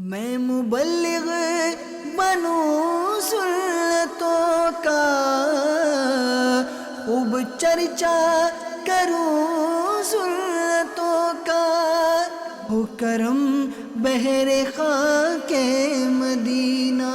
میں مبلغ بنوں سنتوں کا، خوب چرچا کروں سنتوں کا، ہو کرم بہر خاک مدینہ۔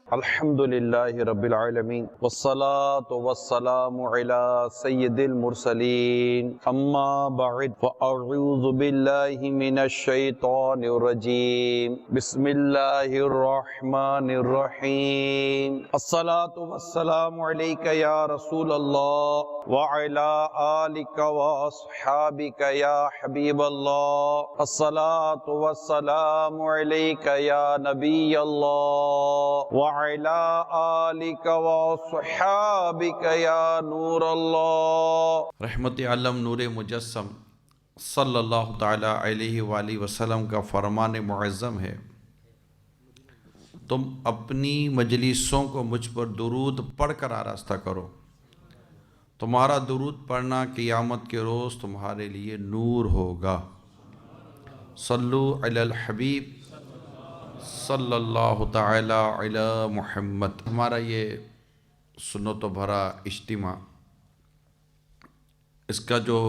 الحمدللہ رب العالمین والصلاة والسلام علی سید المرسلین، اما بعد فاعوذ باللہ من الشیطان الرجیم، بسم اللہ الرحمن الرحیم۔ الصلاة والسلام علیک یا رسول اللہ وعلی آلک واصحابک یا حبیب اللہ، الصلاة والسلام علیک یا نبی اللہ وعلی آلک وصحابک یا نور اللہ۔ رحمت عالم نور مجسم صلی اللہ تعالی علیہ وآلہ وسلم کا فرمان معظم ہے، تم اپنی مجلسوں کو مجھ پر درود پڑھ کر آراستہ کرو، تمہارا درود پڑھنا قیامت کے روز تمہارے لیے نور ہوگا۔ صلو علی الحبیب صلی اللہ تعالی علی محمد۔ ہمارا یہ سنت و بھرا اجتماع، اس کا جو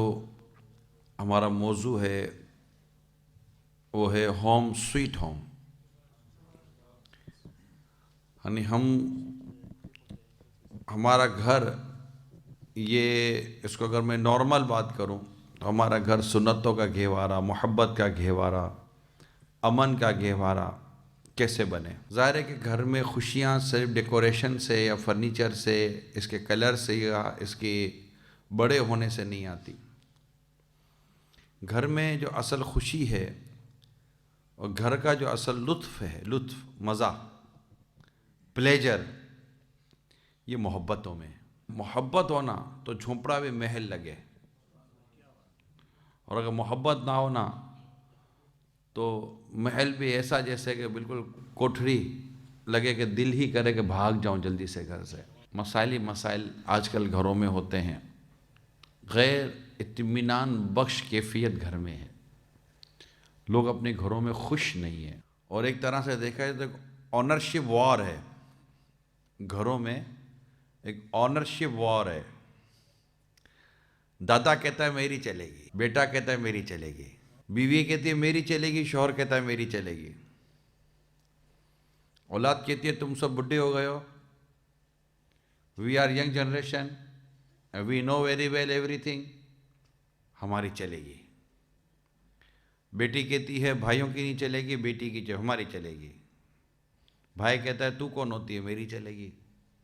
ہمارا موضوع ہے وہ ہے ہوم سویٹ ہوم، یعنی ہمارا گھر، یہ اس کو اگر میں نارمل بات کروں تو ہمارا گھر سنتوں کا گہوارہ، محبت کا گہوارہ، امن کا گہوارہ کیسے بنے۔ ظاہر ہے کہ گھر میں خوشیاں صرف ڈیکوریشن سے یا فرنیچر سے، اس کے کلر سے یا اس کے بڑے ہونے سے نہیں آتی۔ گھر میں جو اصل خوشی ہے اور گھر کا جو اصل لطف ہے، لطف، مزہ، پلیجر، یہ محبتوں میں۔ محبت ہونا تو جھونپڑا بھی محل لگے، اور اگر محبت نہ ہونا تو محل بھی ایسا جیسے کہ بالکل کوٹھری لگے کہ دل ہی کرے کہ بھاگ جاؤں جلدی سے گھر سے۔ مسائل آج کل گھروں میں ہوتے ہیں، غیر اطمینان بخش کیفیت گھر میں ہے، لوگ اپنے گھروں میں خوش نہیں ہیں، اور ایک طرح سے دیکھا جائے تو آنرشپ وار ہے گھروں میں، ایک آنرشپ وار ہے۔ دادا کہتا ہے میری چلے گی، بیٹا کہتا ہے میری چلے گی، بیوی کہتی ہے میری چلے گی، شوہر کہتا ہے میری چلے گی، اولاد کہتی ہے تم سب بڈھے ہو گئے ہو، we are young generation, we know very well ایوری تھنگ، ہماری چلے گی۔ بیٹی کہتی ہے بھائیوں کی نہیں چلے گی، بیٹی کی ہماری چلے گی۔ بھائی کہتا ہے تو کون ہوتی ہے، میری چلے گی۔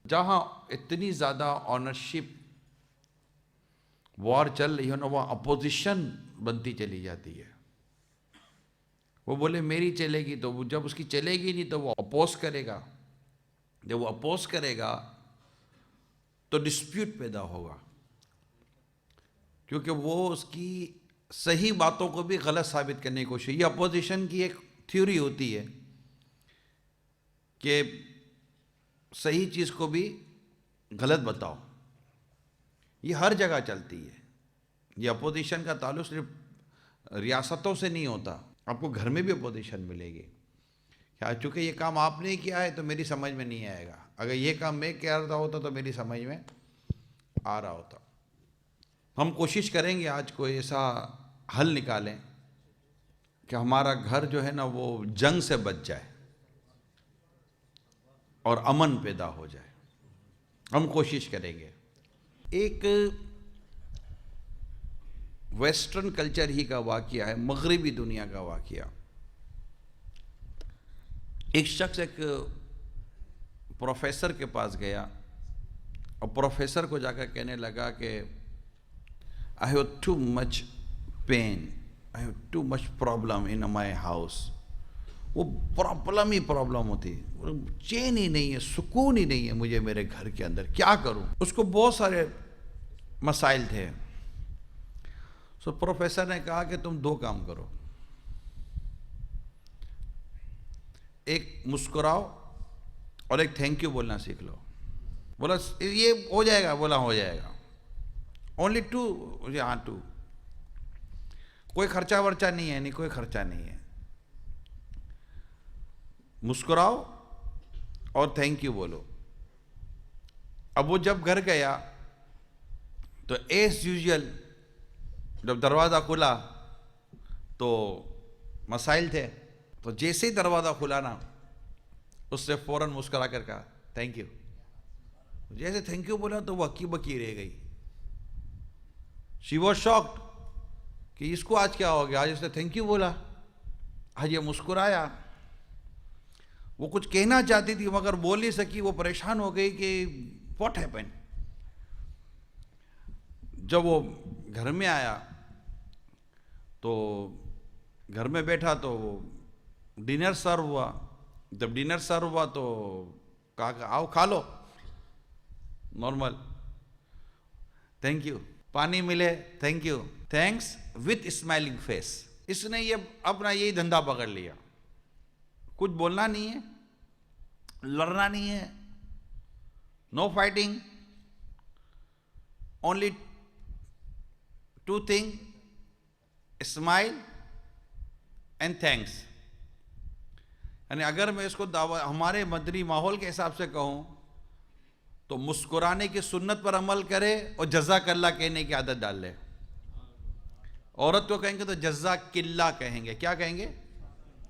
جہاں اتنی زیادہ آنرشپ وار چل رہی ہے نا، وہاں اپوزیشن بنتی چلی جاتی ہے۔ وہ بولے میری چلے گی، تو وہ جب اس کی چلے گی نہیں تو وہ اپوز کرے گا، جب وہ اپوز کرے گا تو ڈسپیوٹ پیدا ہوگا، کیونکہ وہ اس کی صحیح باتوں کو بھی غلط ثابت کرنے کی کوشش۔ یہ اپوزیشن کی ایک تھیوری ہوتی ہے کہ صحیح چیز کو بھی غلط بتاؤ، یہ ہر جگہ چلتی ہے۔ یہ اپوزیشن کا تعلق صرف ریاستوں سے نہیں ہوتا، آپ کو گھر میں بھی اپوزیشن ملے گی، چونکہ یہ کام آپ نے کیا ہے تو میری سمجھ میں نہیں آئے گا، اگر یہ کام میں کیا رہا ہوتا تو میری سمجھ میں آ رہا ہوتا۔ ہم کوشش کریں گے آج کوئی ایسا حل نکالیں کہ ہمارا گھر جو ہے نا وہ جنگ سے بچ جائے اور امن پیدا ہو جائے، ہم کوشش کریں گے۔ ایک ویسٹرن کلچر ہی کا واقعہ ہے، مغربی دنیا کا واقعہ۔ ایک شخص ایک پروفیسر کے پاس گیا اور پروفیسر کو جا کر کہنے لگا کہ I have too much pain, I have too much problem in my house۔ وہ پرابلم ہی پرابلم ہوتی، چین ہی نہیں ہے، سکون ہی نہیں ہے مجھے میرے گھر کے اندر، کیا کروں؟ اس کو بہت سارے مسائل تھے۔ سو پروفیسر نے کہا کہ تم دو کام کرو، ایک مسکراؤ اور ایک تھینک یو بولنا سیکھ لو۔ بولا یہ ہو جائے گا؟ بولا ہو جائے گا۔ اونلی ٹو، ہاں ٹو، کوئی خرچہ ورچہ نہیں ہے، نہیں کوئی خرچہ نہیں ہے، مسکراؤ اور تھینک یو بولو. اب وہ جب گھر گیا تو ایز یوزول جب دروازہ کھلا تو مسائل تھے. تو جیسے ہی دروازہ کھلا نا اس سے فوراً مسکرا کر کہا تھینک یو. جیسے تھینک یو بولا تو وہ ہکی بکی رہ گئی. شی واز شاکڈ کہ اس کو آج کیا ہو گیا, آج اس نے تھینک یو بولا, آج یہ مسکرایا. وہ کچھ کہنا چاہتی تھی مگر بول نہیں سکی, وہ پریشان ہو گئی کہ واٹ ہیپن. جب وہ گھر میں آیا تو گھر میں بیٹھا تو ڈنر سرو ہوا. جب ڈنر سرو ہوا تو کہا کہ آؤ کھا لو, نارمل تھینک یو. پانی ملے thank you, thanks with smiling face. اس نے یہ اپنا یہی دھندا پکڑ لیا. کچھ بولنا نہیں ہے, لڑنا نہیں ہے, no fighting, only two thing, smile and thanks. یعنی اگر میں اس کو ہمارے مدنی ماحول کے حساب سے کہوں تو مسکرانے کی سنت پر عمل کرے اور جزاک اللہ کہنے کی عادت ڈال لے. عورت کو کہیں گے تو جزاک اللہ کہیں گے. کیا کہیں گے؟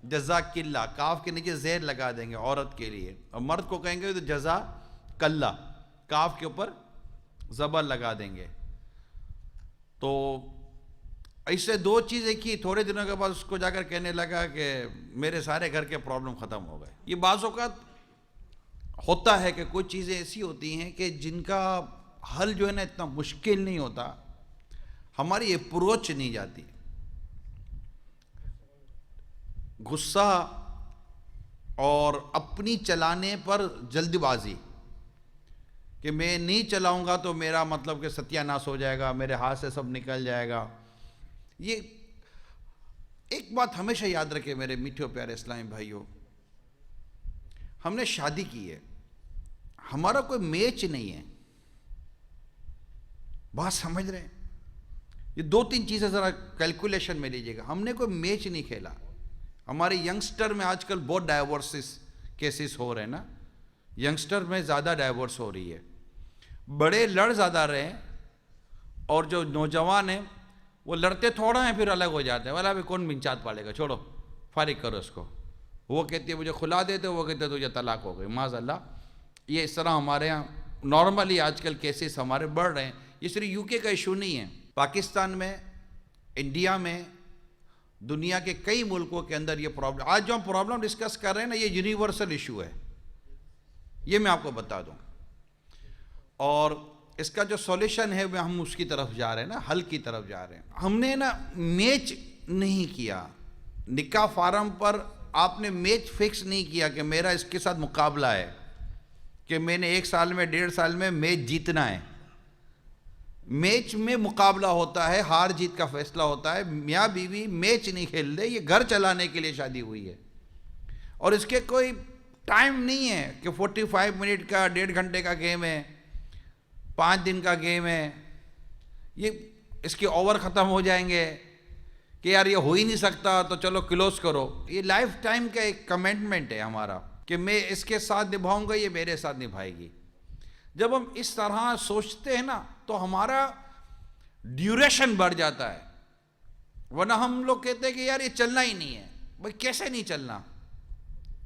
جزاک اللہ. کاف کے نیچے زیر لگا دیں گے عورت کے لیے. اور مرد کو کہیں گے تو جزاک اللہ, کاف کے اوپر زبر لگا دیں گے. تو ایسے دو چیزیں کی. تھوڑے دنوں کے بعد اس کو جا کر کہنے لگا کہ میرے سارے گھر کے پرابلم ختم ہو گئے. یہ بعض اوقات ہوتا ہے کہ کچھ چیزیں ایسی ہوتی ہیں کہ جن کا حل جو ہے نا اتنا مشکل نہیں ہوتا, ہماری اپروچ نہیں جاتی. غصہ اور اپنی چلانے پر جلد بازی کہ میں نہیں چلاؤں گا تو میرا مطلب کہ ستیہ ناش ہو جائے گا, میرے ہاتھ سے سب نکل جائے گا. یہ ایک بات ہمیشہ یاد رکھے میرے میٹھے پیارے اسلامی بھائیوں, ہم نے شادی کی ہے, ہمارا کوئی میچ نہیں ہے. بات سمجھ رہے ہیں؟ یہ دو تین چیزیں ذرا کیلکولیشن میں لیجئے گا. ہم نے کوئی میچ نہیں کھیلا. ہمارے ینگسٹر میں آج کل بہت ڈائیورسز کیسز ہو رہے ہیں نا, ینگسٹر میں زیادہ ڈائیورس ہو رہی ہے. بڑے لڑ زیادہ رہے ہیں اور جو نوجوان ہیں وہ لڑتے تھوڑا ہیں پھر الگ ہو جاتے ہیں. والا بھی کون منچات پالے گا, چھوڑو فارغ کرو اس کو. وہ کہتی ہے مجھے کھلا دیتے, وہ کہتے ہیں تجھے طلاق ہو گئی, معاذ اللہ. یہ اس طرح ہمارے ہاں نارملی آج کل کیسز ہمارے بڑھ رہے ہیں. یہ صرف یو کے کا ایشو نہیں ہے, پاکستان میں, انڈیا میں, دنیا کے کئی ملکوں کے اندر یہ پرابلم. آج جو ہم پرابلم ڈسکس کر رہے ہیں نا, یہ یونیورسل ایشو ہے, یہ میں آپ کو بتا دوں. اور اس کا جو سولیشن ہے وہ ہم اس کی طرف جا رہے ہیں نا, حل کی طرف جا رہے ہیں. ہم نے نا میچ نہیں کیا. نکاح فارم پر آپ نے میچ فکس نہیں کیا کہ میرا اس کے ساتھ مقابلہ ہے, کہ میں نے 1 سال میں 1.5 سال میں میچ جیتنا ہے. میچ میں مقابلہ ہوتا ہے, ہار جیت کا فیصلہ ہوتا ہے. میاں بیوی میچ نہیں کھیل رہے, یہ گھر چلانے کے لیے شادی ہوئی ہے. اور اس کے کوئی ٹائم نہیں ہے کہ 45 منٹ کا, 1.5 گھنٹے کا گیم ہے, 5 دن کا گیم ہے. یہ اس کے اوور ختم ہو جائیں گے کہ یار یہ ہو ہی نہیں سکتا تو چلو کلوز کرو. یہ لائف ٹائم کا ایک کمٹمنٹ ہے ہمارا کہ میں اس کے ساتھ نبھاؤں گا, یہ میرے ساتھ نبھائے گی. جب ہم اس طرح سوچتے ہیں نا تو ہمارا ڈیوریشن بڑھ جاتا ہے. ورنہ ہم لوگ کہتے ہیں کہ یار یہ چلنا ہی نہیں ہے. بھائی کیسے نہیں چلنا,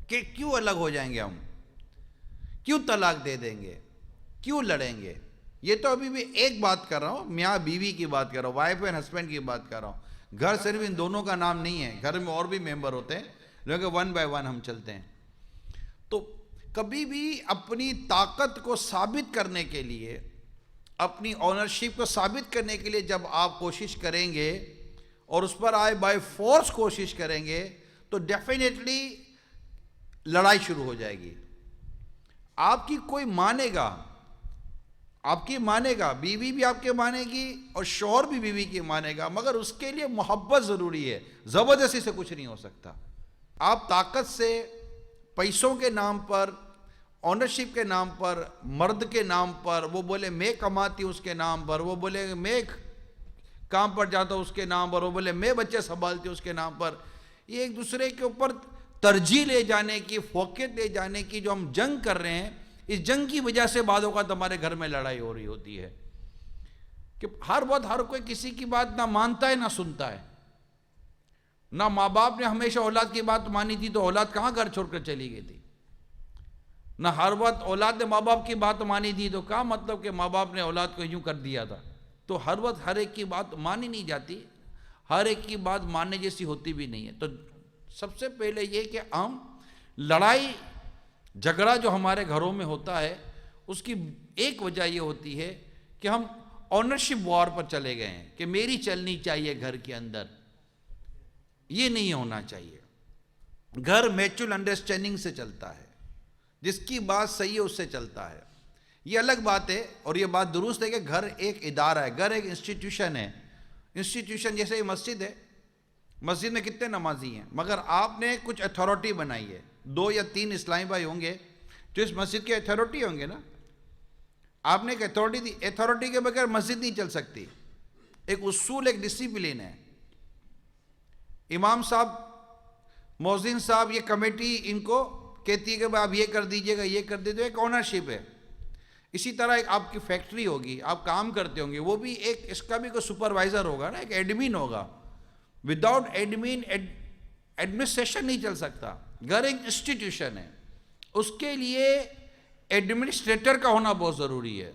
کہ کیوں الگ ہو جائیں گے ہم, کیوں طلاق دے دیں گے, کیوں لڑیں گے. یہ تو ابھی بھی ایک بات کر رہا ہوں, میاں بیوی کی بات کر رہا ہوں, وائف اینڈ ہسبینڈ کی بات کر رہا ہوں. گھر صرف ان دونوں کا نام نہیں ہے, گھر میں اور بھی ممبر ہوتے ہیں, لیکن 1 بائی 1 ہم چلتے ہیں. تو کبھی بھی اپنی طاقت کو ثابت کرنے کے لیے, اپنی اونرشپ کو ثابت کرنے کے لیے جب آپ کوشش کریں گے اور اس پر آئے بائی فورس کوشش کریں گے تو ڈیفینیٹلی لڑائی شروع ہو جائے گی. آپ کی کوئی مانے گا, آپ کی مانے گا, بیوی بھی آپ کے مانے گی اور شوہر بھی بیوی کی مانے گا, مگر اس کے لیے محبت ضروری ہے. زبردستی سے کچھ نہیں ہو سکتا. آپ طاقت سے, پیسوں کے نام پر, اونرشپ کے نام پر, مرد کے نام پر, وہ بولے میں کماتی ہوں اس کے نام پر, وہ بولے میں کام پر جاتا ہوں اس کے نام پر, وہ بولے میں بچے سنبھالتی ہوں اس کے نام پر, یہ ایک دوسرے کے اوپر ترجیح لے جانے کی، فوقیت لے جانے کی جو ہم جنگ کر رہے ہیں، اس جنگ کی وجہ سے بعض اوقات ہمارے گھر میں لڑائی ہو رہی ہوتی ہے کہ ہر وقت ہر کوئی کسی کی بات نہ مانتا ہے نہ سنتا ہے. نہ ماں باپ نے ہمیشہ اولاد کی بات مانی تھی تو اولاد کہاں گھر چھوڑ کر چلی گئی تھی. نہ ہر وقت اولاد نے ماں باپ کی بات مانی تھی تو کہاں مطلب کہ ماں باپ نے اولاد کو یوں کر دیا تھا. تو ہر وقت ہر ایک کی بات مانی نہیں جاتی، ہر ایک کی بات ماننے جیسی ہوتی بھی نہیں ہے. تو سب سے پہلے یہ کہ ہم لڑائی جھگڑا جو ہمارے گھروں میں ہوتا ہے اس کی ایک وجہ یہ ہوتی ہے کہ ہم اونرشپ وار پر چلے گئے ہیں کہ میری چلنی چاہیے گھر کے اندر. یہ نہیں ہونا چاہیے. گھر میچول انڈرسٹینڈنگ سے چلتا ہے، جس کی بات صحیح ہے اس سے چلتا ہے. یہ الگ بات ہے اور یہ بات درست ہے کہ گھر ایک ادارہ ہے، گھر ایک انسٹیٹیوشن ہے. انسٹیٹیوشن جیسے یہ مسجد ہے، مسجد میں کتنے نمازی ہیں، مگر آپ نے کچھ اتھارٹی بنائی ہے. 2 یا 3 اسلامی بھائی ہوں گے جو اس مسجد کے اتھارٹی ہوں گے نا. آپ نے ایک اتھارٹی دی، اتھارٹی کے بغیر مسجد نہیں چل سکتی. ایک اصول، ایک ڈسپلن ہے. امام صاحب، مؤذن صاحب، یہ کمیٹی ان کو کہتی ہے کہ آپ یہ کر دیجئے گا، یہ کر دیجئے گا. ایک اونرشپ ہے. اسی طرح ایک آپ کی فیکٹری ہوگی، آپ کام کرتے ہوں گے، وہ بھی ایک اس کا بھی کوئی سپروائزر ہوگا نا، ایک ایڈمن ہوگا. وداؤٹ ایڈمن ایڈمنسٹریشن نہیں چل سکتا. گھر ایک انسٹیٹیوشن ہے، اس کے لیے ایڈمنسٹریٹر کا ہونا بہت ضروری ہے،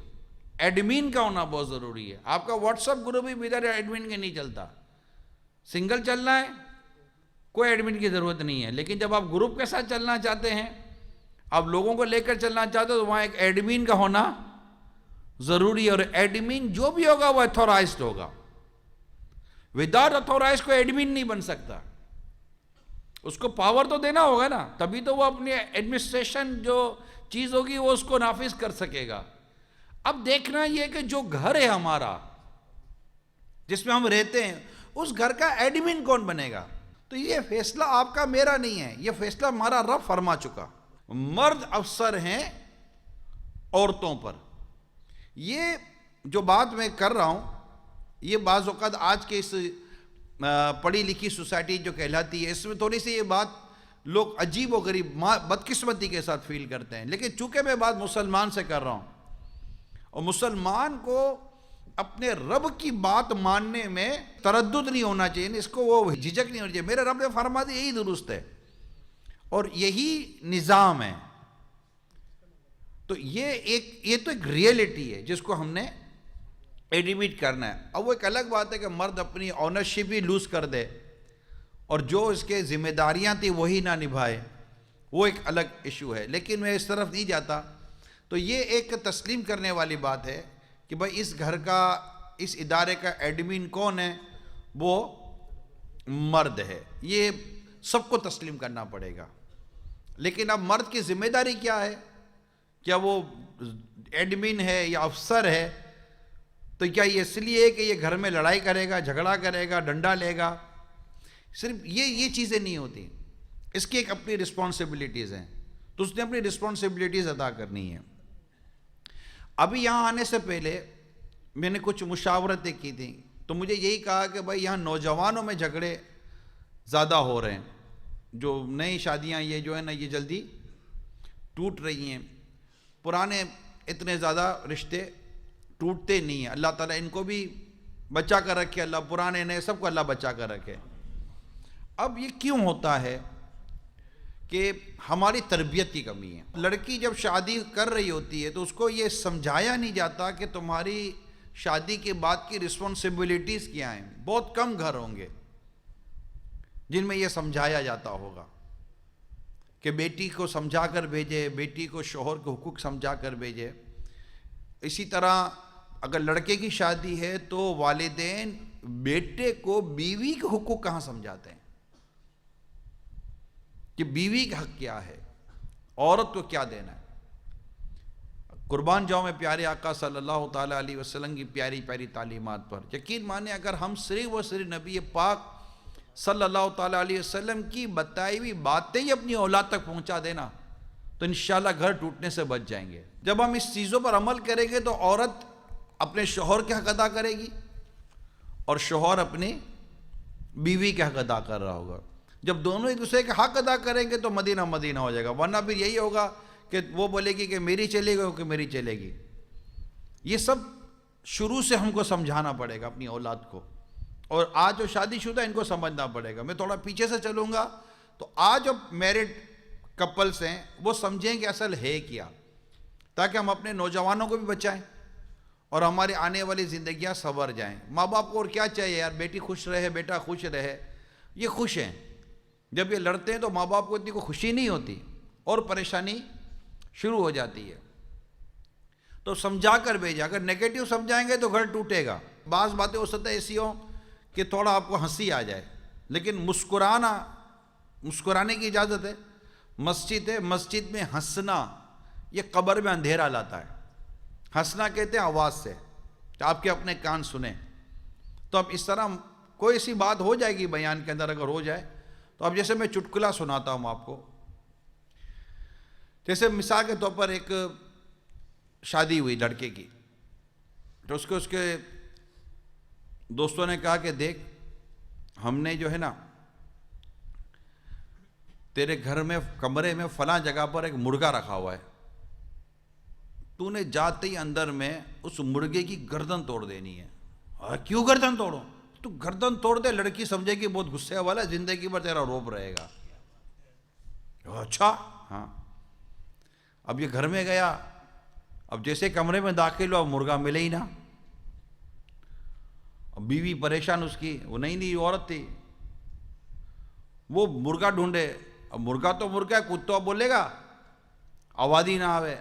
ایڈمن کا ہونا بہت ضروری ہے. آپ کا واٹس ایپ گروپ بھی بغیر ایڈمن کے نہیں چلتا. سنگل چلنا ہے کوئی ایڈمن کی ضرورت نہیں ہے، لیکن جب آپ گروپ کے ساتھ چلنا چاہتے ہیں، آپ لوگوں کو لے کر چلنا چاہتے ہیں، تو وہاں ایک ایڈمن کا ہونا ضروری ہے. اور ایڈمن جو بھی ہوگا وہ اتھورائزڈ ہوگا. وداؤٹ اتھورائزڈ کوئی ایڈمن نہیں بن سکتا. اس کو پاور تو دینا ہوگا نا، تبھی تو وہ اپنی ایڈمنسٹریشن جو چیز ہوگی وہ اس کو نافذ کر سکے گا. اب دیکھنا یہ کہ جو گھر ہے ہمارا جس میں ہم رہتے ہیں، اس گھر کا ایڈمن کون بنے گا. تو یہ فیصلہ آپ کا میرا نہیں ہے، یہ فیصلہ ہمارا رب فرما چکا. مرد افسر ہیں عورتوں پر. یہ جو بات میں کر رہا ہوں، یہ بعض اوقات آج کے اس پڑھی لکھی سوسائٹی جو کہلاتی ہے، اس میں تھوڑی سی یہ بات لوگ عجیب و غریب بدقسمتی کے ساتھ فیل کرتے ہیں. لیکن چونکہ میں بات مسلمان سے کر رہا ہوں، اور مسلمان کو اپنے رب کی بات ماننے میں تردد نہیں ہونا چاہیے، اس کو وہ جھجک نہیں ہونی چاہیے. میرے رب نے فرما دیا، یہی درست ہے اور یہی نظام ہے. تو یہ تو ایک ریئلٹی ہے جس کو ہم نے ایڈمٹ کرنا ہے. اب وہ ایک الگ بات ہے کہ مرد اپنی اونرشپ ہی لوز کر دے اور جو اس کے ذمہ داریاں تھیں وہی نہ نبھائے، وہ ایک الگ ایشو ہے. لیکن میں اس طرف نہیں جاتا. تو یہ ایک تسلیم کرنے والی بات ہے کہ بھائی اس گھر کا، اس ادارے کا ایڈمن کون ہے، وہ مرد ہے. یہ سب کو تسلیم کرنا پڑے گا. لیکن اب مرد کی ذمہ داری کیا ہے؟ کیا وہ ایڈمن ہے یا افسر ہے؟ تو کیا یہ اس لیے کہ یہ گھر میں لڑائی کرے گا، جھگڑا کرے گا، ڈنڈا لے گا؟ صرف یہ چیزیں نہیں ہوتی. اس کی ایک اپنی رسپانسبلٹیز ہیں، تو اس نے اپنی رسپانسبلٹیز ادا کرنی ہے. ابھی یہاں آنے سے پہلے میں نے کچھ مشاورتیں کی تھیں، تو مجھے یہی کہا کہ بھائی یہاں نوجوانوں میں جھگڑے زیادہ ہو رہے ہیں. جو نئی شادیاں یہ جو ہے نا، یہ جلدی ٹوٹ رہی ہیں. پرانے اتنے زیادہ رشتے ٹوٹتے نہیں ہیں. اللہ تعالیٰ ان کو بھی بچا کر رکھے، اللہ پرانے نئے سب کو اللہ بچا کر رکھے. اب یہ کیوں ہوتا ہے کہ ہماری تربیت کی کمی ہے. لڑکی جب شادی کر رہی ہوتی ہے تو اس کو یہ سمجھایا نہیں جاتا کہ تمہاری شادی کے بعد کی رسپانسبلٹیز کیا ہیں. بہت کم گھر ہوں گے جن میں یہ سمجھایا جاتا ہوگا کہ بیٹی کو سمجھا کر بھیجے، بیٹی کو شوہر کے حقوق سمجھا کر بھیجے. اسی طرح اگر لڑکے کی شادی ہے تو والدین بیٹے کو بیوی کے حقوق کہاں سمجھاتے ہیں کہ بیوی کا حق کیا ہے، عورت کو کیا دینا ہے. قربان جاؤں میں پیارے آقا صلی اللہ تعالیٰ علیہ وسلم کی پیاری پیاری تعلیمات پر. یقین مانیں اگر ہم صرف و صرف نبی پاک صلی اللہ تعالیٰ علیہ وسلم کی بتائی ہوئی باتیں ہی اپنی اولاد تک پہنچا دینا تو انشاءاللہ گھر ٹوٹنے سے بچ جائیں گے. جب ہم اس چیزوں پر عمل کریں گے تو عورت اپنے شوہر کے حق ادا کرے گی اور شوہر اپنی بیوی کے حق ادا کر رہا ہوگا. جب دونوں ایک دوسرے کا حق ادا کریں گے تو مدینہ مدینہ ہو جائے گا، ورنہ پھر یہی ہوگا کہ وہ بولے گی کہ میری چلے گی کہ میری چلے گی۔ یہ سب شروع سے ہم کو سمجھانا پڑے گا اپنی اولاد کو، اور آج جو شادی شدہ ان کو سمجھنا پڑے گا۔ میں تھوڑا پیچھے سے چلوں گا تو آج جو میرڈ کپلز ہیں وہ سمجھیں کہ اصل ہے کیا، تاکہ ہم اپنے نوجوانوں کو بھی بچائیں اور ہماری آنے والی زندگیاں سنور جائیں۔ ماں باپ کو اور کیا چاہیے یار، بیٹی خوش رہے، بیٹا خوش رہے، یہ خوش ہیں۔ جب یہ لڑتے ہیں تو ماں باپ کو اتنی کوئی خوشی نہیں ہوتی اور پریشانی شروع ہو جاتی ہے۔ تو سمجھا کر بھیجا، اگر نیگیٹو سمجھائیں گے تو گھر ٹوٹے گا۔ بعض باتیں ہو سکتا ہے ایسی ہوں کہ تھوڑا آپ کو ہنسی آ جائے، لیکن مسکرانے کی اجازت ہے۔ مسجد ہے، مسجد میں ہنسنا یہ قبر میں اندھیرا لاتا ہے۔ ہنسنا کہتے ہیں آواز سے، کہ آپ کے اپنے کان سنیں۔ تو اب اس طرح کوئی ایسی بات ہو جائے گی بیان کے اندر، اگر ہو جائے تو اب جیسے میں چٹکلا سناتا ہوں آپ کو، جیسے مثال کے طور پر ایک شادی ہوئی لڑکے کی، تو اس کے دوستوں نے کہا کہ دیکھ، ہم نے جو ہے نا تیرے گھر میں کمرے میں فلاں جگہ پر ایک مرغا رکھا ہوا ہے، تو نے جاتے ہی اندر میں اس مرغے کی گردن توڑ دینی ہے۔ کیوں گردن توڑو؟ تو گردن توڑ دے، لڑکی سمجھے کہ بہت غصے والا، زندگی بھر تیرا روب رہے گا۔ اچھا ہاں۔ اب یہ گھر میں گیا، اب جیسے کمرے میں داخل ہوا، اب مرغا ملے ہی نہ۔ اب بیوی پریشان، اس کی وہ نئی عورت تھی، وہ مرغا ڈھونڈے۔ اب مرغا تو مرغا ہے، کتا بولے گا، آواز ہی نہ آوے۔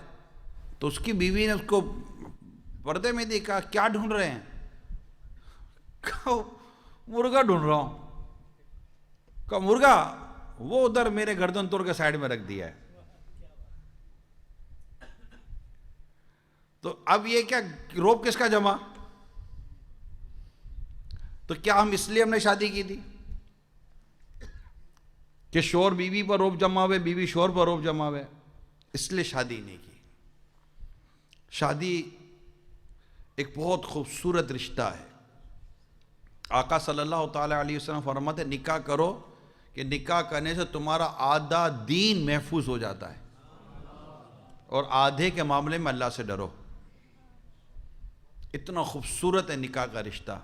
تو اس کی بیوی نے اس کو پردے میں دیکھا، کیا ڈھونڈ رہے ہیں؟ کہا مرغا ڈھونڈ رہا ہوں۔ کہا مرغا؟ وہ ادھر میرے گردن توڑ کے سائیڈ میں رکھ دیا ہے۔ تو اب یہ کیا روب کس کا جمع؟ تو کیا ہم اس لیے ہم نے شادی کی تھی کہ شوہر بیوی پر روب جمع ہوئے، بیوی شوہر پر روب جمع ہوئے؟ اس لیے شادی نہیں کی۔ شادی ایک بہت خوبصورت رشتہ ہے۔ آقا صلی اللہ تعالیٰ علیہ وسلم فرماتے ہیں نکاح کرو کہ نکاح کرنے سے تمہارا آدھا دین محفوظ ہو جاتا ہے، اور آدھے کے معاملے میں اللہ سے ڈرو۔ اتنا خوبصورت ہے نکاح کا رشتہ،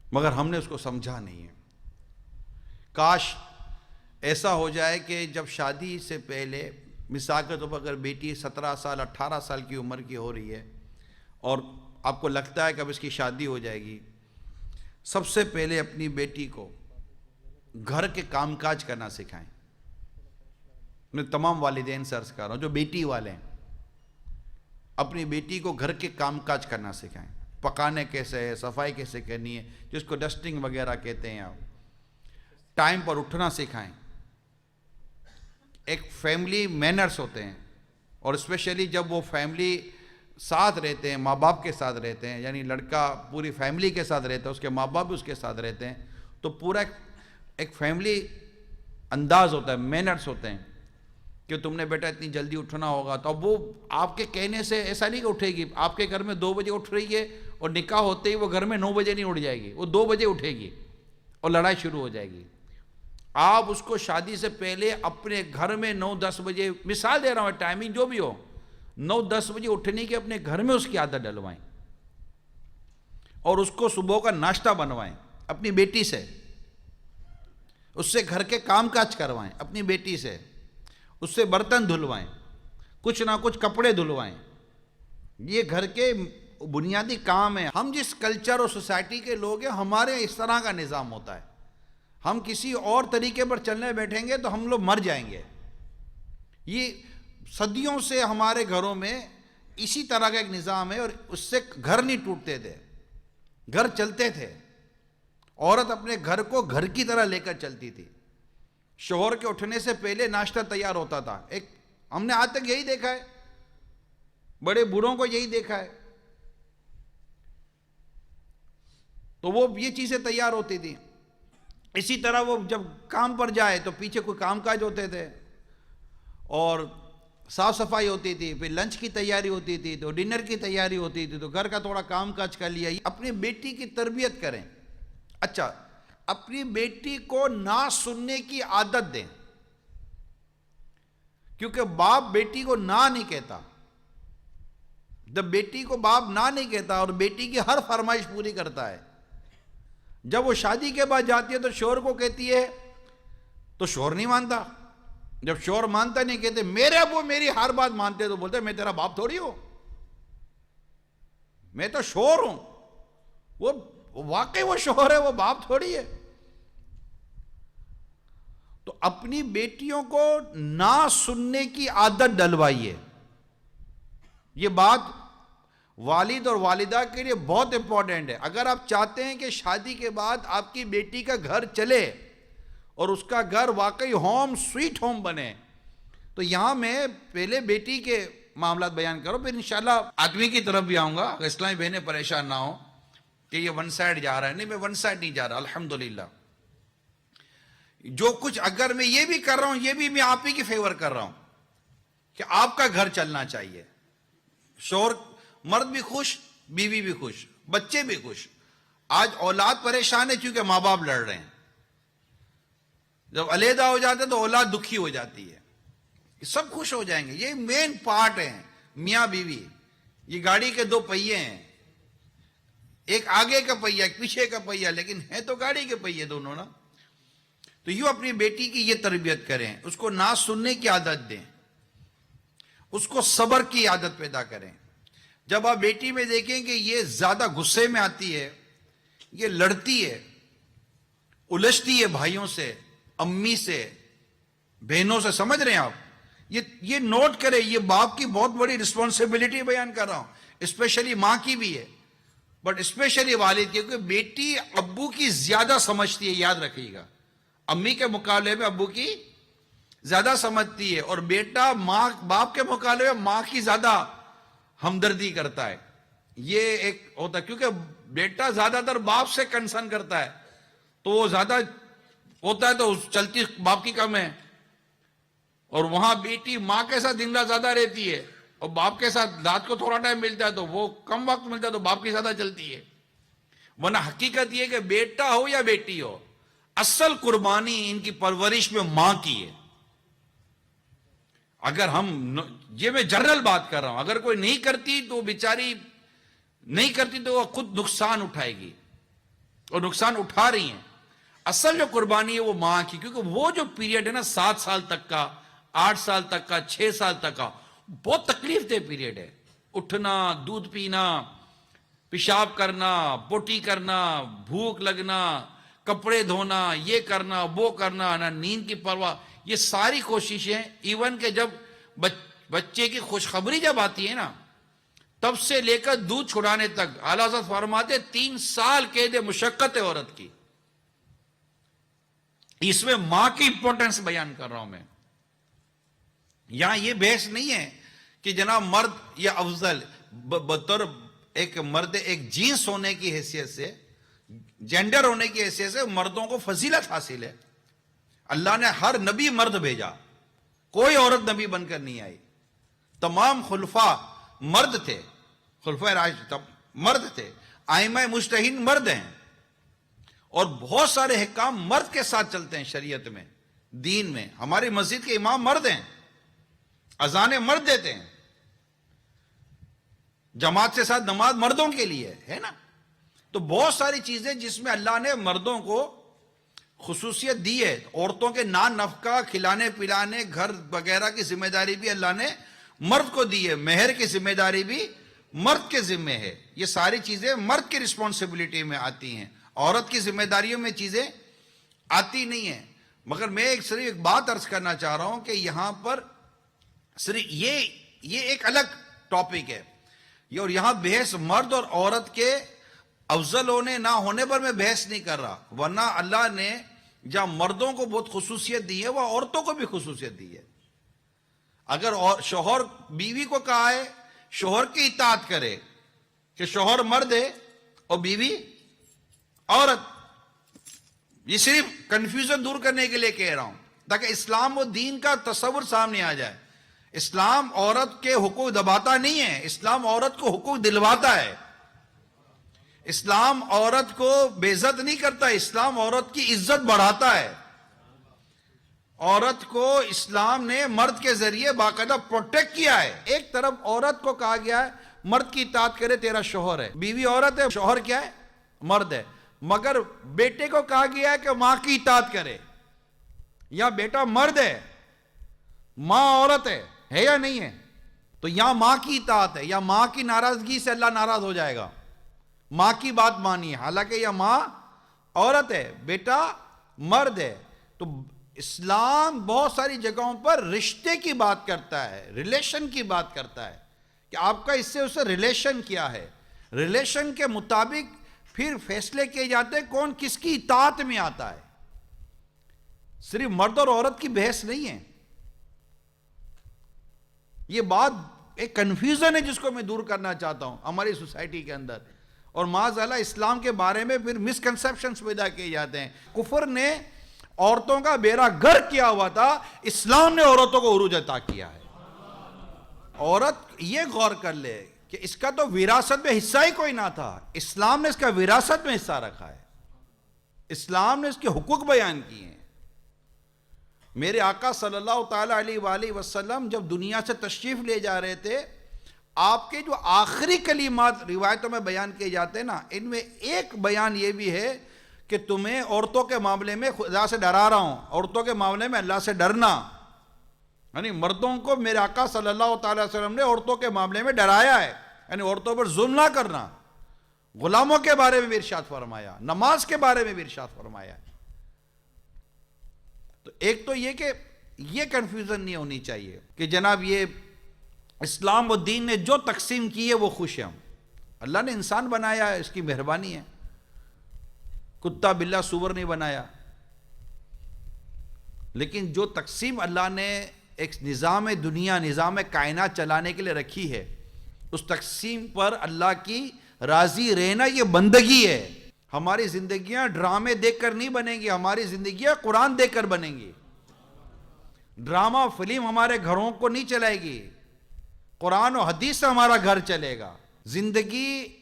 مگر ہم نے اس کو سمجھا نہیں ہے۔ کاش ایسا ہو جائے کہ جب شادی سے پہلے، مثال کے طور پر اگر بیٹی 17 سال 18 سال کی عمر کی ہو رہی ہے اور آپ کو لگتا ہے کہ اب اس کی شادی ہو جائے گی، سب سے پہلے اپنی بیٹی کو گھر کے کام کاج کرنا سکھائیں۔ میں تمام والدین سے عرض کر رہا ہوں جو بیٹی والے ہیں، اپنی بیٹی کو گھر کے کام کاج کرنا سکھائیں۔ پکانے کیسے ہے، صفائی کیسے کرنی ہے، جس کو ڈسٹنگ وغیرہ کہتے ہیں آپ، ٹائم پر اٹھنا سکھائیں۔ ایک فیملی مینرز ہوتے ہیں، اور اسپیشلی جب وہ فیملی ساتھ رہتے ہیں، ماں باپ کے ساتھ رہتے ہیں، یعنی لڑکا پوری فیملی کے ساتھ رہتا ہے، اس کے ماں باپ بھی اس کے ساتھ رہتے ہیں، تو پورا ایک فیملی انداز ہوتا ہے، مینرز ہوتے ہیں کہ تم نے بیٹا اتنی جلدی اٹھنا ہوگا۔ تو اب وہ آپ کے کہنے سے ایسا نہیں کہ اٹھے گی، آپ کے گھر میں 2 بجے اٹھ رہی ہے اور نکاح ہوتے ہی وہ گھر میں 9 بجے نہیں اٹھ جائے گی، وہ 2 بجے اٹھے گی اور لڑائی شروع ہو جائے گی۔ آپ اس کو شادی سے پہلے اپنے گھر میں 9-10 بجے، مثال دے رہا ہوں، ٹائمنگ جو بھی ہو، 9-10 بجے اٹھنے کی اپنے گھر میں اس کی عادت ڈلوائیں، اور اس کو صبح کا ناشتہ بنوائیں اپنی بیٹی سے، اس سے گھر کے کام کاج کروائیں اپنی بیٹی سے، اس سے برتن دھلوائیں، کچھ نہ کچھ کپڑے دھلوائیں۔ یہ گھر کے بنیادی کام ہیں۔ ہم جس کلچر اور سوسائٹی کے لوگ ہیں، ہمارے اس طرح کا نظام ہوتا ہے۔ ہم کسی اور طریقے پر چلنے بیٹھیں گے تو ہم لوگ مر جائیں گے۔ یہ صدیوں سے ہمارے گھروں میں اسی طرح کا ایک نظام ہے، اور اس سے گھر نہیں ٹوٹتے تھے، گھر چلتے تھے۔ عورت اپنے گھر کو گھر کی طرح لے کر چلتی تھی۔ شوہر کے اٹھنے سے پہلے ناشتہ تیار ہوتا تھا۔ ہم نے آج تک یہی دیکھا ہے، بڑے بوڑھوں کو یہی دیکھا ہے، تو وہ یہ چیزیں تیار ہوتی تھی۔ اسی طرح وہ جب کام پر جائے تو پیچھے کوئی کام کاج ہوتے تھے، اور صاف صفائی ہوتی تھی، پھر لنچ کی تیاری ہوتی تھی، تو ڈنر کی تیاری ہوتی تھی، تو گھر کا تھوڑا کام کاج کر لیا۔ اپنی بیٹی کی تربیت کریں۔ اچھا، اپنی بیٹی کو نہ سننے کی عادت دیں، کیونکہ باپ بیٹی کو نہ نہیں کہتا. جب بیٹی کو باپ نہ نہیں کہتا اور بیٹی کی ہر فرمائش پوری کرتا ہے، جب وہ شادی کے بعد جاتی ہے تو شوہر کو کہتی ہے تو شوہر نہیں مانتا. جب شوہر مانتا نہیں، کہتے میرے ابو میری ہر بات مانتے، تو بولتے میں تیرا باپ تھوڑی ہوں، میں تو شوہر ہوں. وہ واقعی وہ شوہر ہے، وہ باپ تھوڑی ہے. تو اپنی بیٹیوں کو نہ سننے کی عادت ڈلوائیے. یہ بات والد اور والدہ کے لیے بہت امپورٹنٹ ہے. اگر آپ چاہتے ہیں کہ شادی کے بعد آپ کی بیٹی کا گھر چلے اور اس کا گھر واقعی ہوم سویٹ ہوم بنے، تو یہاں میں پہلے بیٹی کے معاملات بیان کرو، پھر انشاءاللہ آدمی کی طرف بھی آؤں گا. اسلامی بہنیں پریشان نہ ہو کہ یہ ون سائڈ جا رہا ہے. نہیں، میں ون سائڈ نہیں جا رہا. الحمدللہ جو کچھ اگر میں یہ بھی کر رہا ہوں، یہ بھی میں آپ ہی کی فیور کر رہا ہوں کہ آپ کا گھر چلنا چاہیے. شوہر مرد بھی خوش، بیوی بھی خوش، بچے بھی خوش. آج اولاد پریشان ہے کیونکہ ماں باپ لڑ رہے ہیں. جب علیحدہ ہو جاتے ہیں تو اولاد دکھی ہو جاتی ہے. سب خوش ہو جائیں گے. یہ مین پارٹ ہے میاں بیوی. یہ گاڑی کے دو پہیے ہیں، ایک آگے کا پہیہ ایک پیچھے کا پہیہ، لیکن ہے تو گاڑی کے پہیے دونوں نا. تو یوں اپنی بیٹی کی یہ تربیت کریں، اس کو نہ سننے کی عادت دیں، اس کو صبر کی عادت پیدا کریں. جب آپ بیٹی میں دیکھیں کہ یہ زیادہ غصے میں آتی ہے، یہ لڑتی ہے، الجھتی ہے بھائیوں سے، امی سے، بہنوں سے، سمجھ رہے ہیں آپ؟ یہ نوٹ کریں. یہ باپ کی بہت بڑی رسپانسبلٹی بیان کر رہا ہوں، اسپیشلی ماں کی بھی ہے، بٹ اسپیشلی والد کی، کیونکہ بیٹی ابو کی زیادہ سمجھتی ہے. یاد رکھیے گا، امی کے مقابلے میں ابو کی زیادہ سمجھتی ہے، اور بیٹا ماں باپ کے مقابلے میں ماں کی زیادہ ہمدردی کرتا ہے. یہ ایک ہوتا ہے، کیونکہ بیٹا زیادہ تر باپ سے کنسرن کرتا ہے، تو وہ زیادہ ہوتا ہے تو چلتی باپ کی کم ہے. اور وہاں بیٹی ماں کے ساتھ دن رات زیادہ رہتی ہے، اور باپ کے ساتھ رات کو تھوڑا ٹائم ملتا ہے تو وہ کم وقت ملتا ہے تو باپ کی زیادہ چلتی ہے. ورنہ حقیقت یہ کہ بیٹا ہو یا بیٹی ہو، اصل قربانی ان کی پرورش میں ماں کی ہے. اگر یہ میں جنرل بات کر رہا ہوں، اگر کوئی نہیں کرتی تو بیچاری نہیں کرتی تو وہ خود نقصان اٹھائے گی، اور نقصان اٹھا رہی ہیں. اصل جو قربانی ہے وہ ماں کی، کیونکہ وہ جو پیریڈ ہے نا 7 سال تک کا، 8 سال تک کا، 6 سال تک کا، بہت تکلیف دہ پیریڈ ہے. اٹھنا، دودھ پینا، پیشاب کرنا، پوٹی کرنا، بھوک لگنا، کپڑے دھونا، یہ کرنا وہ کرنا، نہ نیند کی پرواہ. یہ ساری کوششیں، ایون کہ جب بچے کی خوشخبری جب آتی ہے نا، تب سے لے کر دودھ چھڑانے تک اعلیٰ حضرت فرماتے 3 سال قید مشقت ہے عورت کی. اس میں ماں کی امپورٹنس بیان کر رہا ہوں میں. یہاں یہ بحث نہیں ہے کہ جناب مرد یا افضل، بطور ایک مرد ایک جنس ہونے کی حیثیت سے، جینڈر ہونے کی حیثیت سے مردوں کو فضیلت حاصل ہے. اللہ نے ہر نبی مرد بھیجا، کوئی عورت نبی بن کر نہیں آئی. تمام خلفاء مرد تھے، خلفاء راشدین مرد تھے، ائمہ مجتہدین مرد ہیں، اور بہت سارے حکام مرد کے ساتھ چلتے ہیں شریعت میں، دین میں. ہماری مسجد کے امام مرد ہیں، اذانیں مرد دیتے ہیں، جماعت کے ساتھ نماز مردوں کے لیے ہے نا. تو بہت ساری چیزیں جس میں اللہ نے مردوں کو خصوصیت دی ہے. عورتوں کے نان نفقہ، کھلانے پلانے، گھر وغیرہ کی ذمہ داری بھی اللہ نے مرد کو دی ہے، مہر کی ذمہ داری بھی مرد کے ذمہ ہے. یہ ساری چیزیں مرد کی رسپانسبلٹی میں آتی ہیں، عورت کی ذمہ داریوں میں چیزیں آتی نہیں ہیں. مگر میں صرف ایک بات عرض کرنا چاہ رہا ہوں کہ یہاں پر صرف یہ ایک الگ ٹاپک ہے، اور یہاں بحث مرد اور عورت کے افضل ہونے نہ ہونے پر میں بحث نہیں کر رہا. ورنہ اللہ نے جہاں مردوں کو بہت خصوصیت دی ہے، وہ عورتوں کو بھی خصوصیت دی ہے. اگر شوہر بیوی کو کہا ہے شوہر کی اطاعت کرے، کہ شوہر مرد ہے اور بیوی عورت. یہ صرف کنفیوژن دور کرنے کے لیے کہہ رہا ہوں تاکہ اسلام و دین کا تصور سامنے آ جائے. اسلام عورت کے حقوق دباتا نہیں ہے، اسلام عورت کو حقوق دلواتا ہے. اسلام عورت کو بے عزت نہیں کرتا، اسلام عورت کی عزت بڑھاتا ہے. عورت کو اسلام نے مرد کے ذریعے باقاعدہ پروٹیکٹ کیا ہے. ایک طرف عورت کو کہا گیا ہے مرد کی اطاعت کرے، تیرا شوہر ہے، بیوی عورت ہے، شوہر کیا ہے؟ مرد ہے. مگر بیٹے کو کہا گیا ہے کہ ماں کی اطاعت کرے. یا بیٹا مرد ہے، ماں عورت ہے یا نہیں ہے؟ تو یہاں ماں کی اطاعت ہے، یا ماں کی ناراضگی سے اللہ ناراض ہو جائے گا. ماں کی بات مانی ہے، حالانکہ یہ ماں عورت ہے، بیٹا مرد ہے. تو اسلام بہت ساری جگہوں پر رشتے کی بات کرتا ہے، ریلیشن کی بات کرتا ہے کہ آپ کا اس سے اسے ریلیشن کیا ہے. ریلیشن کے مطابق پھر فیصلے کیے جاتے ہیں کون کس کی اطاعت میں آتا ہے. صرف مرد اور عورت کی بحث نہیں ہے. یہ بات ایک کنفیوژن ہے جس کو میں دور کرنا چاہتا ہوں ہماری سوسائٹی کے اندر. اور معاذ اللہ اسلام کے بارے میں پھر مسکنسیپشنز پیدا کیے جاتے ہیں. کفر نے عورتوں کا بیڑا غرق کیا ہوا تھا، اسلام نے عورتوں کو عروج عطا کیا ہے. عورت یہ غور کر لے کہ اس کا تو وراثت میں حصہ ہی کوئی نہ تھا، اسلام نے اس کا وراثت میں حصہ رکھا ہے. اسلام نے اس کے حقوق بیان کیے ہیں. میرے آقا صلی اللہ تعالیٰ علیہ وآلہ وسلم جب دنیا سے تشریف لے جا رہے تھے، آپ کے جو آخری کلمات روایتوں میں بیان کیے جاتے ہیں نا، ان میں ایک بیان یہ بھی ہے کہ تمہیں عورتوں کے معاملے میں خدا سے ڈرا رہا ہوں، عورتوں کے معاملے میں اللہ سے ڈرنا. یعنی مردوں کو میرے آقا صلی اللہ تعالیٰ علیہ وسلم نے عورتوں کے معاملے میں ڈرایا ہے، یعنی عورتوں پر ظلم نہ کرنا. غلاموں کے بارے میں بھی ارشاد فرمایا، نماز کے بارے میں بھی ارشاد فرمایا. تو ایک تو یہ کہ یہ کنفیوژن نہیں ہونی چاہیے کہ جناب یہ اسلام و دین نے جو تقسیم کی ہے وہ خوش ہیں. اللہ نے انسان بنایا ہے، اس کی مہربانی ہے. کتا بلہ سور نہیں بنایا. لیکن جو تقسیم اللہ نے ایک نظام دنیا، نظام کائنات چلانے کے لیے رکھی ہے، اس تقسیم پر اللہ کی راضی رہنا یہ بندگی ہے. ہماری زندگیاں ڈرامے دیکھ کر نہیں بنیں گی، ہماری زندگیاں قرآن دیکھ کر بنیں گی. ڈرامہ فلم ہمارے گھروں کو نہیں چلائے گی، قرآن و حدیث سے ہمارا گھر چلے گا. زندگی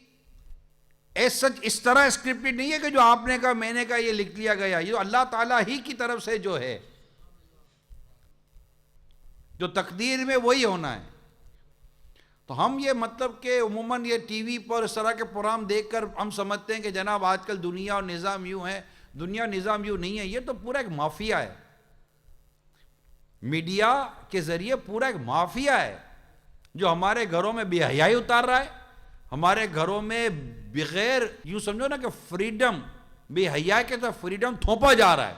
اس طرح اسکرپٹڈ نہیں ہے کہ جو آپ نے کہا میں نے کہا یہ لکھ لیا گیا. یہ اللہ تعالیٰ ہی کی طرف سے جو ہے، جو تقدیر میں وہی ہونا ہے. تو ہم یہ مطلب کہ عموماً یہ ٹی وی پر اس طرح کے پروگرام دیکھ کر ہم سمجھتے ہیں کہ جناب آج کل دنیا اور نظام یوں ہے. دنیا نظام یوں نہیں ہے، یہ تو پورا ایک مافیا ہے. میڈیا کے ذریعے پورا ایک مافیا ہے جو ہمارے گھروں میں بے حیائی اتار رہا ہے، ہمارے گھروں میں بغیر یوں سمجھو نا کہ فریڈم، بے حیائی کے ساتھ فریڈم تھوپا جا رہا ہے.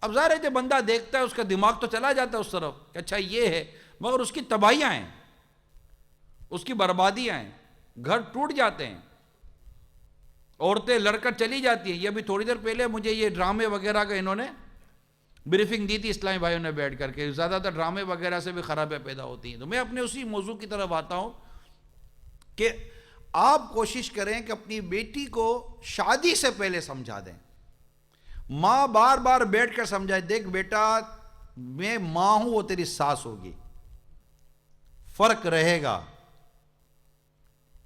اب ظاہر ہے جو بندہ دیکھتا ہے اس کا دماغ تو چلا جاتا ہے اس طرف کہ اچھا یہ ہے، مگر اس کی تباہیاں ہیں، اس کی بربادیاں ہیں، گھر ٹوٹ جاتے ہیں، عورتیں لڑ کر چلی جاتی ہیں. یہ ابھی تھوڑی دیر پہلے مجھے یہ ڈرامے وغیرہ کا انہوں نے بریفنگ دی تھی اسلامی بھائیوں نے بیٹھ کر کے. زیادہ تر ڈرامے وغیرہ سے بھی خرابیاں پیدا ہوتی ہیں. تو میں اپنے اسی موضوع کی طرف آتا ہوں کہ آپ کوشش کریں کہ اپنی بیٹی کو شادی سے پہلے سمجھا دیں. ماں بار بار بیٹھ کر سمجھائے، دیکھ بیٹا میں ماں ہوں، وہ تیری ساس ہوگی، فرق رہے گا.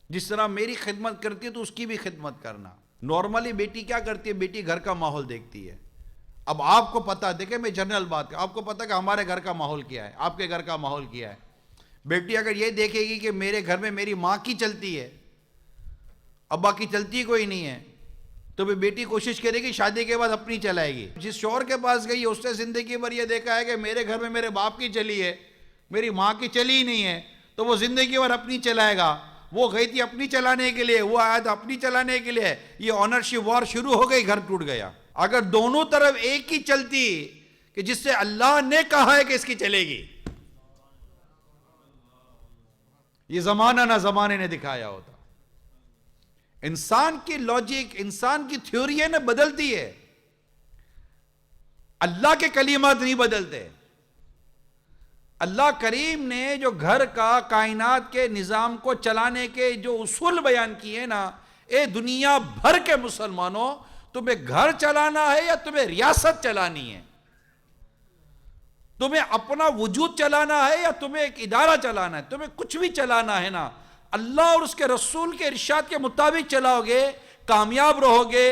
جس طرح میری خدمت کرتی ہے تو اس کی بھی خدمت کرنا. نارملی بیٹی کیا کرتی ہے؟ بیٹی گھر کا ماحول دیکھتی ہے. اب آپ کو پتا، دیکھیں میں جنرل بات کروں، آپ کو پتا کہ ہمارے گھر کا ماحول کیا ہے، آپ کے گھر کا ماحول کیا ہے. بیٹی اگر یہ دیکھے گی کہ میرے گھر میں میری ماں کی چلتی ہے، ابا کی چلتی کوئی نہیں ہے، تو بیٹی کوشش کرے گی شادی کے بعد اپنی چلائے گی. جس شوہر کے پاس گئی اس نے زندگی بھر یہ دیکھا ہے کہ میرے گھر میں میرے باپ کی چلی ہے، میری ماں کی چلی ہی نہیں ہے، تو وہ زندگی بھر اپنی چلائے گا. وہ گئی تھی اپنی چلانے کے لیے، وہ آیا تھا اپنی چلانے کے لیے. یہ آنرشپ وار شروع ہو گئی، گھر ٹوٹ گیا. اگر دونوں طرف ایک ہی چلتی کہ جس سے اللہ نے کہا ہے کہ اس کی چلے گی، یہ زمانہ نہ زمانے نے دکھایا ہوتا. انسان کی لاجک، انسان کی تھیوری ہے نا بدلتی ہے، اللہ کے کلمات نہیں بدلتے. اللہ کریم نے جو گھر کا، کائنات کے نظام کو چلانے کے جو اصول بیان کیے نا، اے دنیا بھر کے مسلمانوں، تمہیں گھر چلانا ہے یا تمہیں ریاست چلانی ہے؟ تمہیں اپنا وجود چلانا ہے یا تمہیں ایک ادارہ چلانا ہے؟ تمہیں کچھ بھی چلانا ہے نا، اللہ اور اس کے رسول کے ارشاد کے مطابق چلاؤ گے کامیاب رہو گے،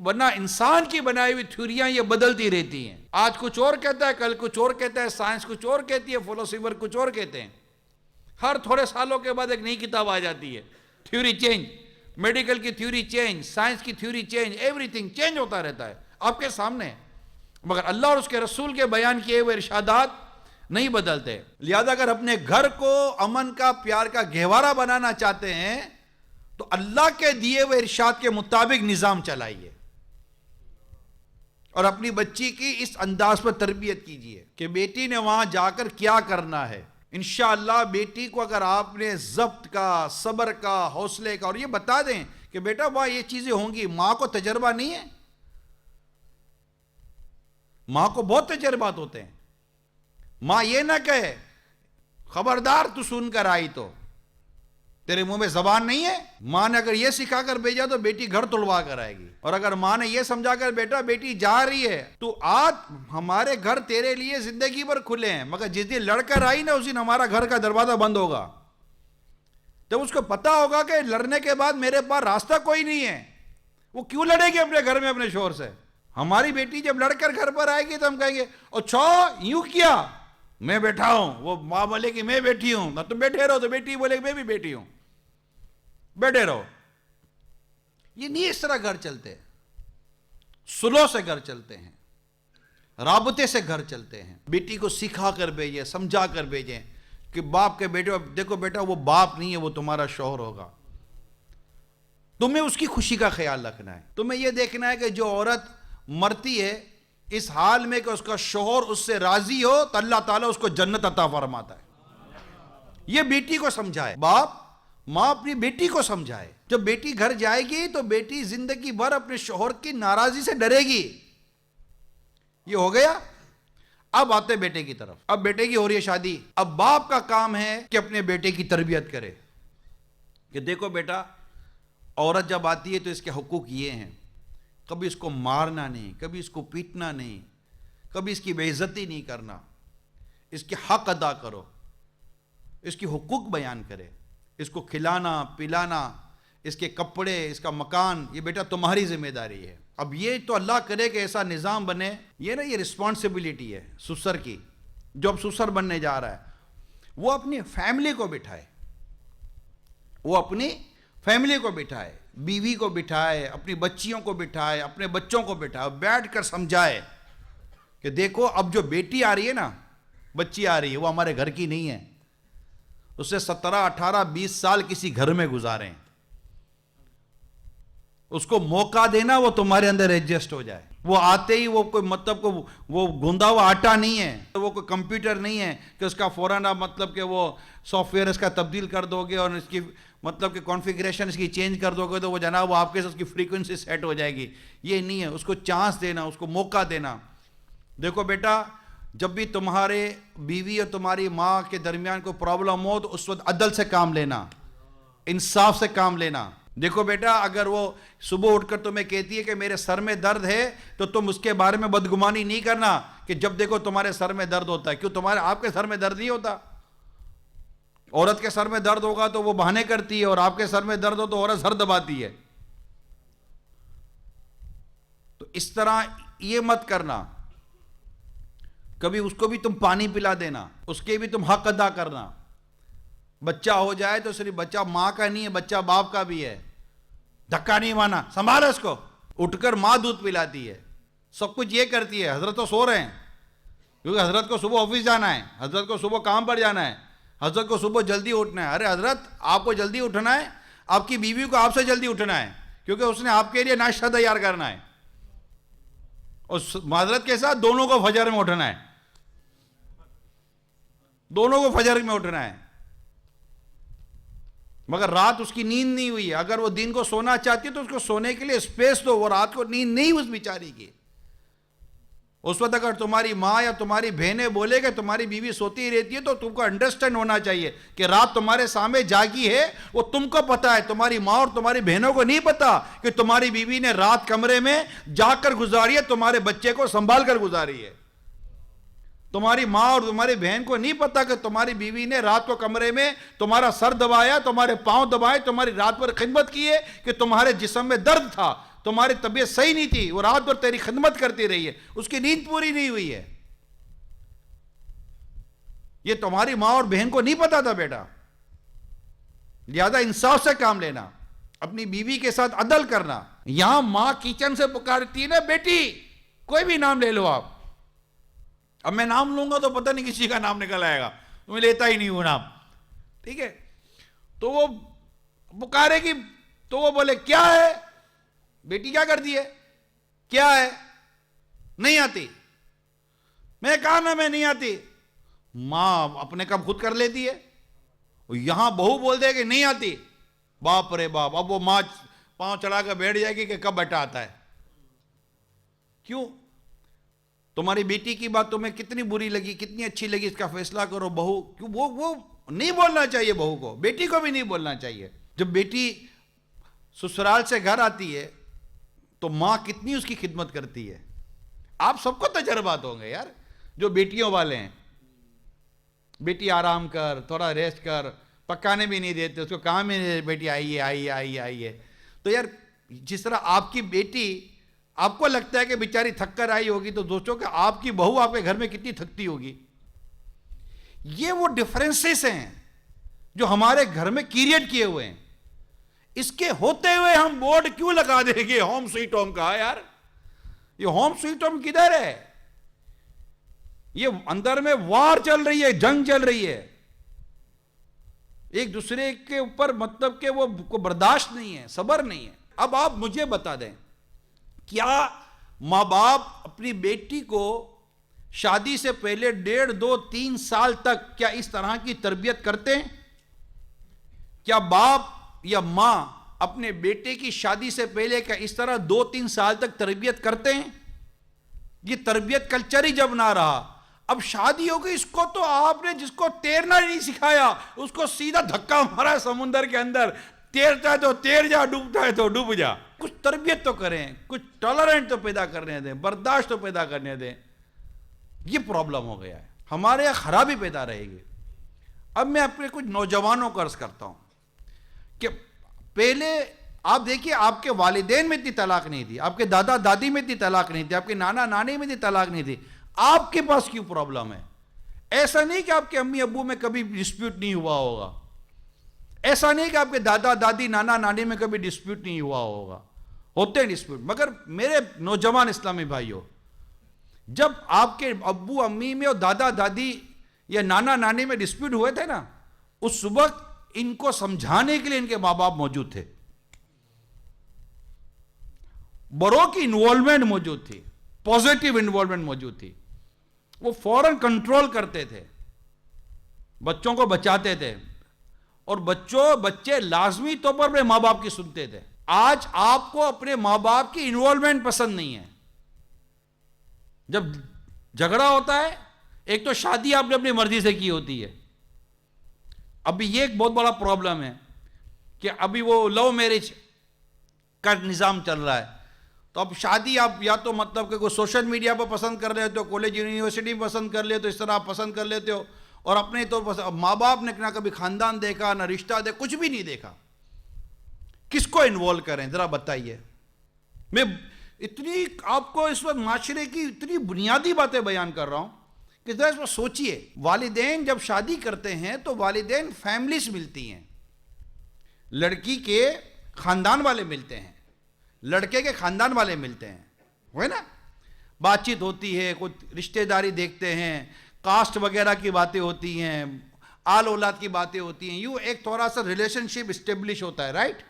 ورنہ انسان کی بنائی ہوئی تھیوریاں یہ بدلتی رہتی ہیں، آج کچھ اور کہتا ہے، کل کچھ اور کہتا ہے، سائنس کچھ اور کہتی ہے، فلسفر کچھ اور کہتے ہیں، ہر تھوڑے سالوں کے بعد ایک نئی کتاب آ جاتی ہے، تھیوری چینج، میڈیکل کی تھیوری چینج، سائنس کی theory change, every thing change ہوتا رہتا ہے آپ کے سامنے، مگر اللہ اور اس کے رسول کے بیان کیے ہوئے ارشادات نہیں بدلتے۔ لہذا اگر اپنے گھر کو امن کا، پیار کا گہوارہ بنانا چاہتے ہیں تو اللہ کے دیے ہوئے ارشاد کے مطابق نظام چلائیے اور اپنی بچی کی اس انداز پر تربیت کیجیے کہ بیٹی نے وہاں جا کر کیا کرنا ہے۔ انشاءاللہ بیٹی کو اگر آپ نے ضبط کا، صبر کا، حوصلے کا، اور یہ بتا دیں کہ بیٹا وہاں یہ چیزیں ہوں گی، ماں کو تجربہ نہیں ہے، ماں کو بہت تجربات ہوتے ہیں، ماں یہ نہ کہے خبردار تو سن کر آئی تو تیرے منہ میں زبان نہیں ہے۔ ماں نے اگر یہ سکھا کر بھیجا تو بیٹی گھر تلوا کر آئے گی، اور اگر ماں نے یہ سمجھا کر بیٹا بیٹی جا رہی ہے تو آج ہمارے گھر تیرے لیے زندگی بھر کھلے ہیں، مگر جس دن لڑ کر آئی نا اس دن ہمارا گھر کا دروازہ بند ہوگا، تو اس کو پتا ہوگا کہ لڑنے کے بعد میرے پاس راستہ کوئی نہیں ہے، وہ کیوں لڑے گی اپنے گھر میں اپنے شوہر سے۔ ہماری بیٹی جب لڑ کر گھر پر آئے گی تو ہم کہیں گے اچھا یوں کیا، میں بیٹھا ہوں، وہ ماں بولے کہ میں بیٹھی ہوں، نہ تم بیٹھے رہو، تو بیٹی بولے کہ میں بھی بیٹھی ہوں، بیٹھے رہو۔ یہ نہیں اس طرح گھر چلتے ہیں، سلو سے گھر چلتے ہیں، رابطے سے گھر چلتے ہیں۔ بیٹی کو سکھا کر بھیجیں، سمجھا کر بھیجیں کہ باپ کے بیٹے، دیکھو بیٹا وہ باپ نہیں ہے، وہ تمہارا شوہر ہوگا، تمہیں اس کی خوشی کا خیال رکھنا ہے، تمہیں یہ دیکھنا ہے کہ جو عورت مرتی ہے اس حال میں کہ اس کا شوہر اس سے راضی ہو تو اللہ تعالیٰ اس کو جنت عطا فرماتا ہے۔ یہ بیٹی کو سمجھائے، باپ ماں اپنی بیٹی کو سمجھائے۔ جب بیٹی گھر جائے گی تو بیٹی زندگی بھر اپنے شوہر کی ناراضی سے ڈرے گی۔ یہ ہو گیا۔ اب آتے بیٹے کی طرف، اب بیٹے کی ہو رہی ہے شادی، اب باپ کا کام ہے کہ اپنے بیٹے کی تربیت کرے کہ دیکھو بیٹا عورت جب آتی ہے تو اس کے حقوق یہ ہیں، کبھی اس کو مارنا نہیں، کبھی اس کو پیٹنا نہیں، کبھی اس کی بے عزتی نہیں کرنا، اس کے حق ادا کرو، اس کی حقوق بیان کرے، اس کو کھلانا پلانا، اس کے کپڑے، اس کا مکان، یہ بیٹا تمہاری ذمہ داری ہے۔ اب یہ تو اللہ کرے کہ ایسا نظام بنے، یہ نا یہ رسپانسبلٹی ہے سسر کی، جو اب سسر بننے جا رہا ہے وہ اپنی فیملی کو بٹھائے، وہ اپنی فیملی کو بٹھائے، بیوی کو بٹھائے، اپنی بچیوں کو بٹھائے، اپنے بچوں کو بٹھائے، بیٹھ کر سمجھائے کہ دیکھو اب جو بیٹی آ رہی ہے نا، بچی آ رہی ہے، وہ ہمارے گھر کی نہیں ہے، اس سے 17 18 20 سال کسی گھر میں گزارے ہیں، اس کو موقع دینا وہ تمہارے اندر ایڈجسٹ ہو جائے۔ وہ آتے ہی وہ کوئی مطلب کو وہ گوندا ہوا آٹا نہیں ہے، وہ کوئی کمپیوٹر نہیں ہے کہ اس کا فوراً آپ مطلب کہ وہ سافٹ ویئر اس کا تبدیل کر دو گے اور اس کی مطلب کہ کانفیگریشن اس کی چینج کر دو گے تو وہ جناب وہ آپ کے ساتھ اس کی فریکوینسی سیٹ ہو جائے گی۔ یہ نہیں ہے، اس کو چانس دینا، اس کو موقع دینا۔ دیکھو بیٹا جب بھی تمہارے بیوی اور تمہاری ماں کے درمیان کوئی پرابلم ہو تو اس وقت عدل سے کام لینا، انصاف سے کام لینا۔ دیکھو بیٹا اگر وہ صبح اٹھ کر تمہیں کہتی ہے کہ میرے سر میں درد ہے تو تم اس کے بارے میں بدگمانی نہیں کرنا کہ جب دیکھو تمہارے سر میں درد ہوتا ہے۔ کیوں تمہارے آپ کے سر میں درد نہیں ہوتا؟ عورت کے سر میں درد ہوگا تو وہ بہانے کرتی ہے، اور آپ کے سر میں درد ہو تو عورت سر دباتی ہے۔ تو اس طرح یہ مت کرنا، کبھی اس کو بھی تم پانی پلا دینا، اس کے بھی تم حق ادا کرنا۔ بچہ ہو جائے تو صرف بچہ ماں کا نہیں ہے، بچہ باپ کا بھی ہے، دھکا نہیں مانا، سنبھال اس کو۔ اٹھ کر ماں دودھ پلاتی ہے، سب کچھ یہ کرتی ہے، حضرت تو سو رہے ہیں کیونکہ حضرت کو صبح آفس جانا ہے، حضرت کو صبح کام پر جانا ہے، حضرت کو صبح جلدی اٹھنا ہے۔ ارے حضرت آپ کو جلدی اٹھنا ہے، آپ کی بیوی کو آپ سے جلدی اٹھنا ہے کیونکہ اس نے آپ کے لیے ناشتہ تیار کرنا ہے، اور معذرت کے ساتھ دونوں کو فجر میں اٹھنا ہے، دونوں کو فجر میں اٹھنا ہے۔ مگر رات اس کی نیند نہیں ہوئی ہے، اگر وہ دن کو سونا چاہتی ہے تو اس کو سونے کے لیے اسپیس دو، وہ رات کو نیند نہیں اس بیچاری کی۔ اس وقت اگر تمہاری ماں یا تمہاری بہنیں بولے کہ تمہاری بیوی سوتی رہتی ہے تو تم کو انڈرسٹینڈ ہونا چاہیے کہ رات تمہارے سامنے جاگی ہے، وہ تم کو پتا ہے، تمہاری ماں اور تمہاری بہنوں کو نہیں پتا کہ تمہاری بیوی نے رات کمرے میں جا کر گزاری ہے، تمہارے بچے کو سنبھال کر گزاری ہے۔ تمہاری ماں اور تمہاری بہن کو نہیں پتا کہ تمہاری بیوی نے رات کو کمرے میں تمہارا سر دبایا، تمہارے پاؤں دبائے، تمہاری رات بھر خدمت کی ہے، کہ تمہارے جسم میں درد تھا، تمہاری طبیعت صحیح نہیں تھی، وہ رات بھر تیری خدمت کرتی رہی ہے، اس کی نیند پوری نہیں ہوئی ہے. یہ تمہاری ماں اور بہن کو نہیں پتا تھا بیٹا. لہذا انصاف سے کام لینا، اپنی بیوی کے ساتھ عدل کرنا. یہاں ماں کچن سے پکارتی ہے نا، بیٹی کوئی بھی نام لے لو آپ. اب میں نام لوں گا تو پتہ نہیں کسی کا نام نکل آئے گا، میں لیتا ہی نہیں ہوں نام، ٹھیک ہے. تو وہ پکارے گی تو وہ بولے کیا ہے بیٹی، کیا کرتی ہے، کیا ہے، نہیں آتی. میں کہا نا میں نہیں آتی. ماں اپنے کام خود کر لیتی ہے، یہاں بہو بول دے کہ نہیں آتی، باپ رے باپ. اب وہ ماں پاؤں چڑھا کر بیٹھ جائے گی کہ کب بیٹا آتا ہے. کیوں؟ تمہاری بیٹی کی بات تمہیں کتنی بری لگی، کتنی اچھی لگی، اس کا فیصلہ کرو. بہو کیوں وہ نہیں بولنا چاہیے، بہو کو، بیٹی کو بھی نہیں بولنا چاہیے. جب بیٹی سسرال سے گھر آتی ہے تو ماں کتنی اس کی خدمت کرتی ہے. آپ سب کو تجربات ہوں گے یار جو بیٹیوں والے ہیں. بیٹی آرام کر، تھوڑا ریسٹ کر، پکانے بھی نہیں دیتے اس کو، کام ہی نہیں، بیٹی آئیے آئیے آئیے آئیے. تو یار جس طرح آپ کی بیٹی آپ کو لگتا ہے کہ بیچاری تھک کر آئی ہوگی، تو دوستوں کہ آپ کی بہو آپ کے گھر میں کتنی تھکتی ہوگی. یہ وہ ڈفرینسز ہیں جو ہمارے گھر میں کریٹ کیے ہوئے ہیں. اس کے ہوتے ہوئے ہم بورڈ کیوں لگا دیں گے ہوم سویٹ ہوم کا؟ یار یہ ہوم سویٹ ہوم کدھر ہے؟ یہ اندر میں وار چل رہی ہے، جنگ چل رہی ہے، ایک دوسرے کے اوپر، مطلب کہ وہ کو برداشت نہیں ہے، صبر نہیں ہے. اب آپ مجھے بتا دیں، کیا ماں باپ اپنی بیٹی کو شادی سے پہلے 1.5 2 3 سال تک کیا اس طرح کی تربیت کرتے ہیں؟ کیا باپ یا ماں اپنے بیٹے کی شادی سے پہلے کیا اس طرح 2 3 سال تک تربیت کرتے ہیں؟ یہ تربیت کلچر ہی جب نہ رہا، اب شادی ہو گئی، اس کو تو آپ نے جس کو تیرنا نہیں سکھایا اس کو سیدھا دھکا مارا سمندر کے اندر. تیرتا ہے تو تیر جا، ڈوبتا ہے تو ڈوب جا. کچھ تربیت تو کریں، کچھ ٹالرنٹ تو پیدا کرنے دیں، برداشت تو پیدا کرنے دیں. یہ پرابلم ہو گیا ہے، ہمارے یہاں خرابی پیدا رہے گی. اب میں اپنے کچھ نوجوانوں کو عرض کرتا ہوں کہ پہلے آپ دیکھیے آپ کے والدین میں اتنی طلاق نہیں تھی، آپ کے دادا دادی میں اتنی طلاق نہیں تھی، آپ کے نانا نانی میں اتنی طلاق نہیں تھی. آپ کے پاس کیوں پرابلم ہے؟ ایسا نہیں کہ آپ کے امی ابو میں کبھی ڈسپیوٹ نہیں ہوا ہوگا، ایسا نہیں کہ آپ کے دادا دادی نانا نانی میں کبھی ڈسپیوٹ نہیں ہوا ہوگا، ہوتے ہیں ڈسپیوٹ. مگر میرے نوجوان اسلامی بھائیوں، جب آپ کے ابو امی میں اور دادا دادی یا نانا نانی میں ڈسپیوٹ ہوئے تھے نا، اس وقت ان کو سمجھانے کے لیے ان کے ماں باپ موجود تھے، بڑوں کی انوالومنٹ موجود تھی، پازیٹیو انوالومنٹ موجود تھی. وہ فوراً کنٹرول کرتے تھے، بچوں کو بچاتے تھے، اور بچے لازمی طور پر اپنے ماں باپ کی سنتے تھے. آج آپ کو اپنے ماں باپ کی انوالومنٹ پسند نہیں ہے. جب جھگڑا ہوتا ہے، ایک تو شادی آپ نے اپنی مرضی سے کی ہوتی ہے. ابھی یہ ایک بہت بڑا پرابلم ہے کہ ابھی وہ لو میرج کا نظام چل رہا ہے. تو اب شادی آپ یا تو مطلب کہ کوئی سوشل میڈیا پر پسند کر لیتے ہو، کالج یونیورسٹی میں پسند کر لیتے ہو، اس طرح آپ پسند کر لیتے ہو، اور اپنے تو ماں باپ نے نہ کبھی خاندان دیکھا، نہ رشتہ دیکھا، کچھ بھی نہیں دیکھا. کس کو انوالو کریں ذرا بتائیے. میں اتنی آپ کو اس وقت معاشرے کی اتنی بنیادی باتیں بیان کر رہا ہوں کہ ذرا اس وقت سوچئے. والدین جب شادی کرتے ہیں تو والدین فیملیز ملتی ہیں، لڑکی کے خاندان والے ملتے ہیں، لڑکے کے خاندان والے ملتے ہیں، ہے نا، بات چیت ہوتی ہے، کچھ رشتہ داری دیکھتے ہیں، کاسٹ وغیرہ کی باتیں ہوتی ہیں، آل اولاد کی باتیں ہوتی ہیں، یوں ایک تھوڑا سا ریلیشن شپ اسٹیبلش ہوتا ہے، رائٹ.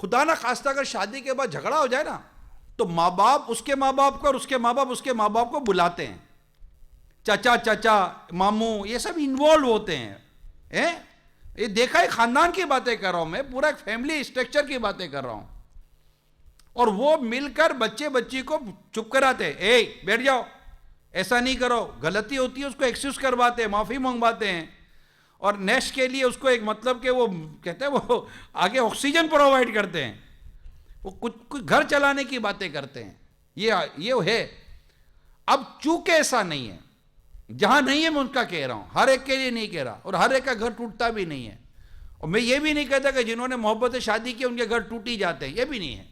خدا نہ خواستہ اگر شادی کے بعد جھگڑا ہو جائے نا تو ماں باپ اس کے ماں باپ کو اور اس کے ماں باپ اس کے ماں باپ کو بلاتے ہیں، چچا ماموں، یہ سب انوالو ہوتے ہیں. یہ دیکھا ہے، خاندان کی باتیں کر رہا ہوں میں، پورا ایک فیملی اسٹرکچر کی باتیں کر رہا ہوں. اور وہ مل کر بچے بچی کو چپ کراتے ہیں، بیٹھ جاؤ، ایسا نہیں کرو، غلطی ہوتی ہے اس کو ایکسکیوز کرواتے ہیں، معافی منگواتے ہیں، اور نیکسٹ کے لیے اس کو ایک مطلب کہ وہ کہتے ہیں وہ آگے آکسیجن پرووائڈ کرتے ہیں، وہ کچھ گھر چلانے کی باتیں کرتے ہیں. یہ ہے. اب چونکہ ایسا نہیں ہے، جہاں نہیں ہے میں ان کا کہہ رہا ہوں، ہر ایک کے لیے نہیں کہہ رہا، اور ہر ایک کا گھر ٹوٹتا بھی نہیں ہے، اور میں یہ بھی نہیں کہتا کہ جنہوں نے محبت سے شادی کی ان کے گھر ٹوٹی جاتے ہیں، یہ بھی نہیں ہے،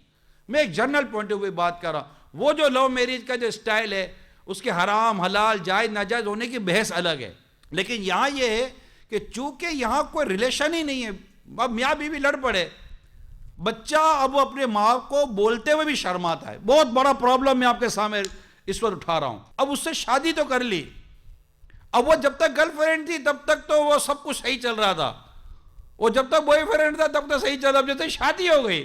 میں ایک جنرل پوائنٹ آف ویو بات کر رہا ہوں۔ وہ جو لو میرج کا جو سٹائل ہے اس کے حرام حلال جائز ناجائز ہونے کی بحث الگ ہے، لیکن یہاں یہ ہے کہ چونکہ یہاں کوئی ریلیشن ہی نہیں ہے، اب میاں بیوی لڑ پڑے، بچہ اب اپنے ماں کو بولتے ہوئے بھی شرماتا ہے، بہت بڑا پرابلم میں آپ کے سامنے اس وقت اٹھا رہا ہوں۔ اب اس سے شادی تو کر لی، اب وہ جب تک گرل فرینڈ تھی تب تک تو وہ سب کچھ صحیح چل رہا تھا، وہ جب تک بوائے فرینڈ تھا تب تک صحیح چل رہا، اب جب تک شادی ہو گئی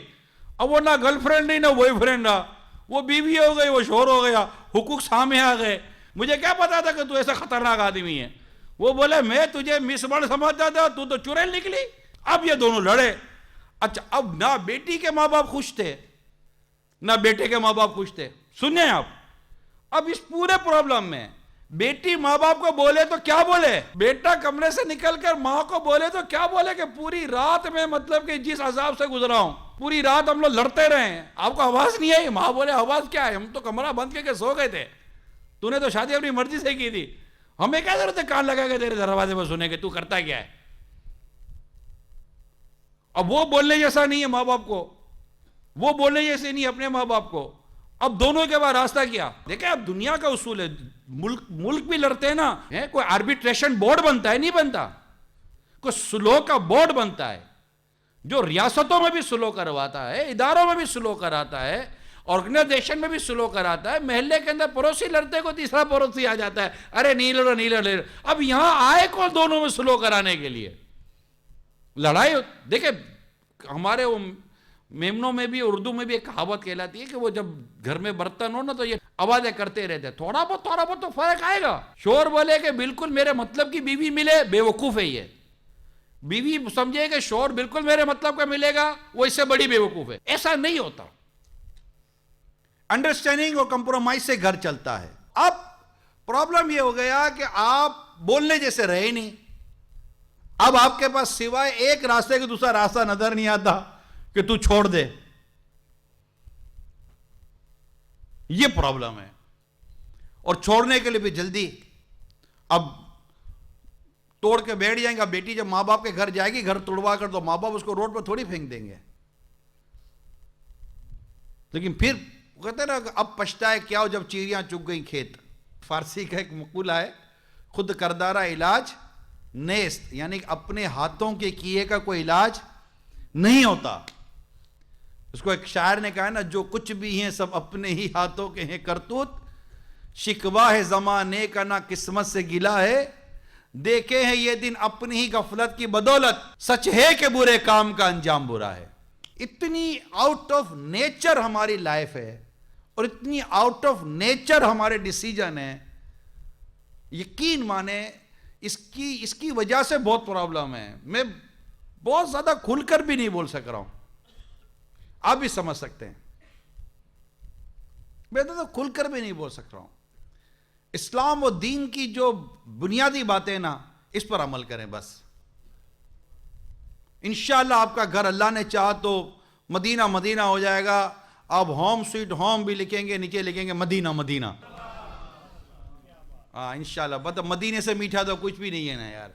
اب وہ نہ گرل فرینڈ نہیں نہ بوائے فرینڈ رہا، وہ بیوی ہو گئی وہ شوہر ہو گیا، حقوق سامنے آ گئے۔ مجھے کیا پتا تھا کہ تو ایسا خطرناک آدمی ہے، وہ بولے میں تجھے مس ورلڈ سمجھتا تھا تو چڑیل نکلی۔ اب یہ دونوں لڑے، اچھا اب نہ بیٹی کے ماں باپ خوش تھے نہ بیٹے کے ماں باپ خوش تھے۔ سنیں آپ، اب اس پورے پرابلم میں بیٹی ماں باپ کو بولے تو کیا بولے، بیٹا کمرے سے نکل کر ماں کو بولے تو کیا بولے کہ پوری رات میں مطلب کہ جس عذاب سے گزرا ہوں پوری رات ہم لوگ لڑتے رہے ہیں، آپ کو آواز نہیں آئی؟ ماں بولے آواز کیا ہے، ہم تو کمرہ بند کر کے سو گئے تھے، تو نے تو شادی اپنی مرضی سے کی تھی، ہمیں کیا ضرورت ہے کان لگا کے تیرے دروازے پر سنے کہ تو کرتا کیا ہے۔ اب وہ بولنے جیسا نہیں ہے ماں باپ کو، وہ بولنے جیسے نہیں اپنے ماں باپ کو، اب دونوں کے بعد راستہ کیا؟ دیکھیں اب دنیا کا اصول ہے، ملک بھی لڑتے ہیں نا، کوئی آربیٹریشن بورڈ بنتا ہے نہیں بنتا، کوئی سلو کا بورڈ بنتا ہے جو ریاستوں میں بھی سلو کرواتا ہے، اداروں میں بھی سلو کراتا ہے، آرگنائزیشن میں بھی سلو کراتا ہے، محلے کے اندر پڑوسی لڑتے کو تیسرا پڑوسی آ جاتا ہے، ارے نہیں لڑو نہیں لڑو، اب یہاں آئے کون دونوں میں سلو کرانے کے لیے؟ لڑائی دیکھیں ہمارے میمنوں میں بھی اردو میں بھی ایک کہاوت کہلاتی ہے کہ وہ جب گھر میں برتن ہو نا تو یہ آوازیں کرتے رہتے، تھوڑا بہت تو فرق آئے گا۔ شوہر بولے کہ بالکل میرے مطلب کی بیوی ملے، بے وقوف ہے یہ، بیوی سمجھے کہ شوہر بالکل میرے مطلب کا ملے گا، وہ اس سے بڑی بے وقوف ہے، ایسا نہیں ہوتا۔ انڈرسٹینڈنگ اور کمپرومائز سے گھر چلتا ہے۔ اب پرابلم یہ ہو گیا کہ آپ بولنے جیسے رہے نہیں، اب آپ کے پاس سوائے ایک راستے کے دوسرا راستہ نظر نہیں آتا کہ تو چھوڑ دے، یہ پرابلم ہے، اور چھوڑنے کے لیے بھی جلدی، اب توڑ کے بیٹھ جائیں گے۔ اب بیٹی جب ماں باپ کے گھر جائے گی، گھر توڑوا کر تو ماں باپ اس کو روڈ پر تھوڑی پھینک دیں گے، لیکن پھر کہتے ہیں نا اب پچھتائے کیا ہو جب چیریاں چگ گئیں کھیت، فارسی کا ایک مقولہ ہے، خود کردارہ علاج نیست، یعنی اپنے ہاتھوں کے کیے کا کوئی علاج نہیں ہوتا۔ اس کو ایک شاعر نے کہا نا، جو کچھ بھی ہیں سب اپنے ہی ہاتھوں کے ہیں کرتوت، شکوہ ہے زمانے کا نہ قسمت سے گلا ہے، دیکھے ہیں یہ دن اپنی ہی غفلت کی بدولت، سچ ہے کہ برے کام کا انجام برا ہے۔ اتنی آؤٹ آف نیچر ہماری لائف ہے اور اتنی آؤٹ آف نیچر ہمارے ڈیسیجن ہیں، یقین مانے اس کی وجہ سے بہت پرابلم ہے۔ میں بہت زیادہ کھل کر بھی نہیں بول سک رہا ہوں، آپ بھی سمجھ سکتے ہیں، میں تو کھل کر بھی نہیں بول سک رہا ہوں۔ اسلام و دین کی جو بنیادی باتیں نا، اس پر عمل کریں بس، انشاءاللہ آپ کا گھر اللہ نے چاہا تو مدینہ مدینہ ہو جائے گا۔ آپ ہوم سویٹ ہوم بھی لکھیں گے، نیچے لکھیں گے مدینہ مدینہ، ہاں انشاءاللہ۔ مطلب مدینے سے میٹھا تو کچھ بھی نہیں ہے نا یار،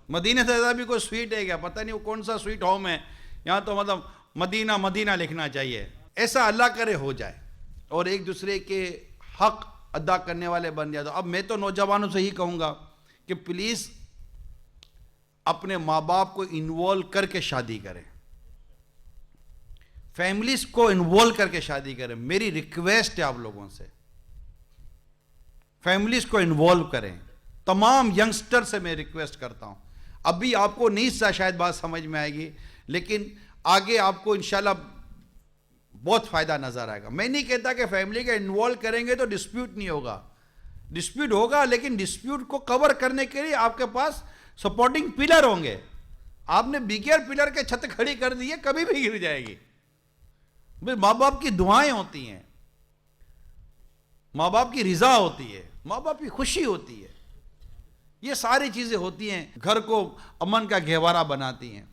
مدینے سے زیادہ بھی کوئی سویٹ ہے کیا؟ پتہ نہیں وہ کون سا سویٹ ہوم ہے، یہاں تو مطلب مدینہ مدینہ لکھنا چاہیے۔ ایسا اللہ کرے ہو جائے اور ایک دوسرے کے حق ادا کرنے والے بن جائے۔ تو اب میں تو نوجوانوں سے ہی کہوں گا کہ پلیز اپنے ماں باپ کو انوالو کر کے شادی کریں، فیملیز کو انوالو کر کے شادی کریں، میری ریکویسٹ ہے آپ لوگوں سے، فیملیز کو انوالو کریں۔ تمام ینگسٹر سے میں ریکویسٹ کرتا ہوں، ابھی آپ کو نہیں شاید بات سمجھ میں آئے گی، لیکن آگے آپ کو انشاءاللہ بہت فائدہ نظر آئے گا۔ میں نہیں کہتا کہ فیملی کا انوالو کریں گے تو ڈسپیوٹ نہیں ہوگا، ڈسپیوٹ ہوگا، لیکن ڈسپیوٹ کو کور کرنے کے لیے آپ کے پاس سپورٹنگ پلر ہوں گے۔ آپ نے بغیر پلر کے چھت کھڑی کر دی ہے، کبھی بھی گر جائے گی۔ ماں باپ کی دعائیں ہوتی ہیں، ماں باپ کی رضا ہوتی ہے، ماں باپ کی خوشی ہوتی ہے، یہ ساری چیزیں ہوتی ہیں گھر کو امن کا گہوارہ بناتی ہیں۔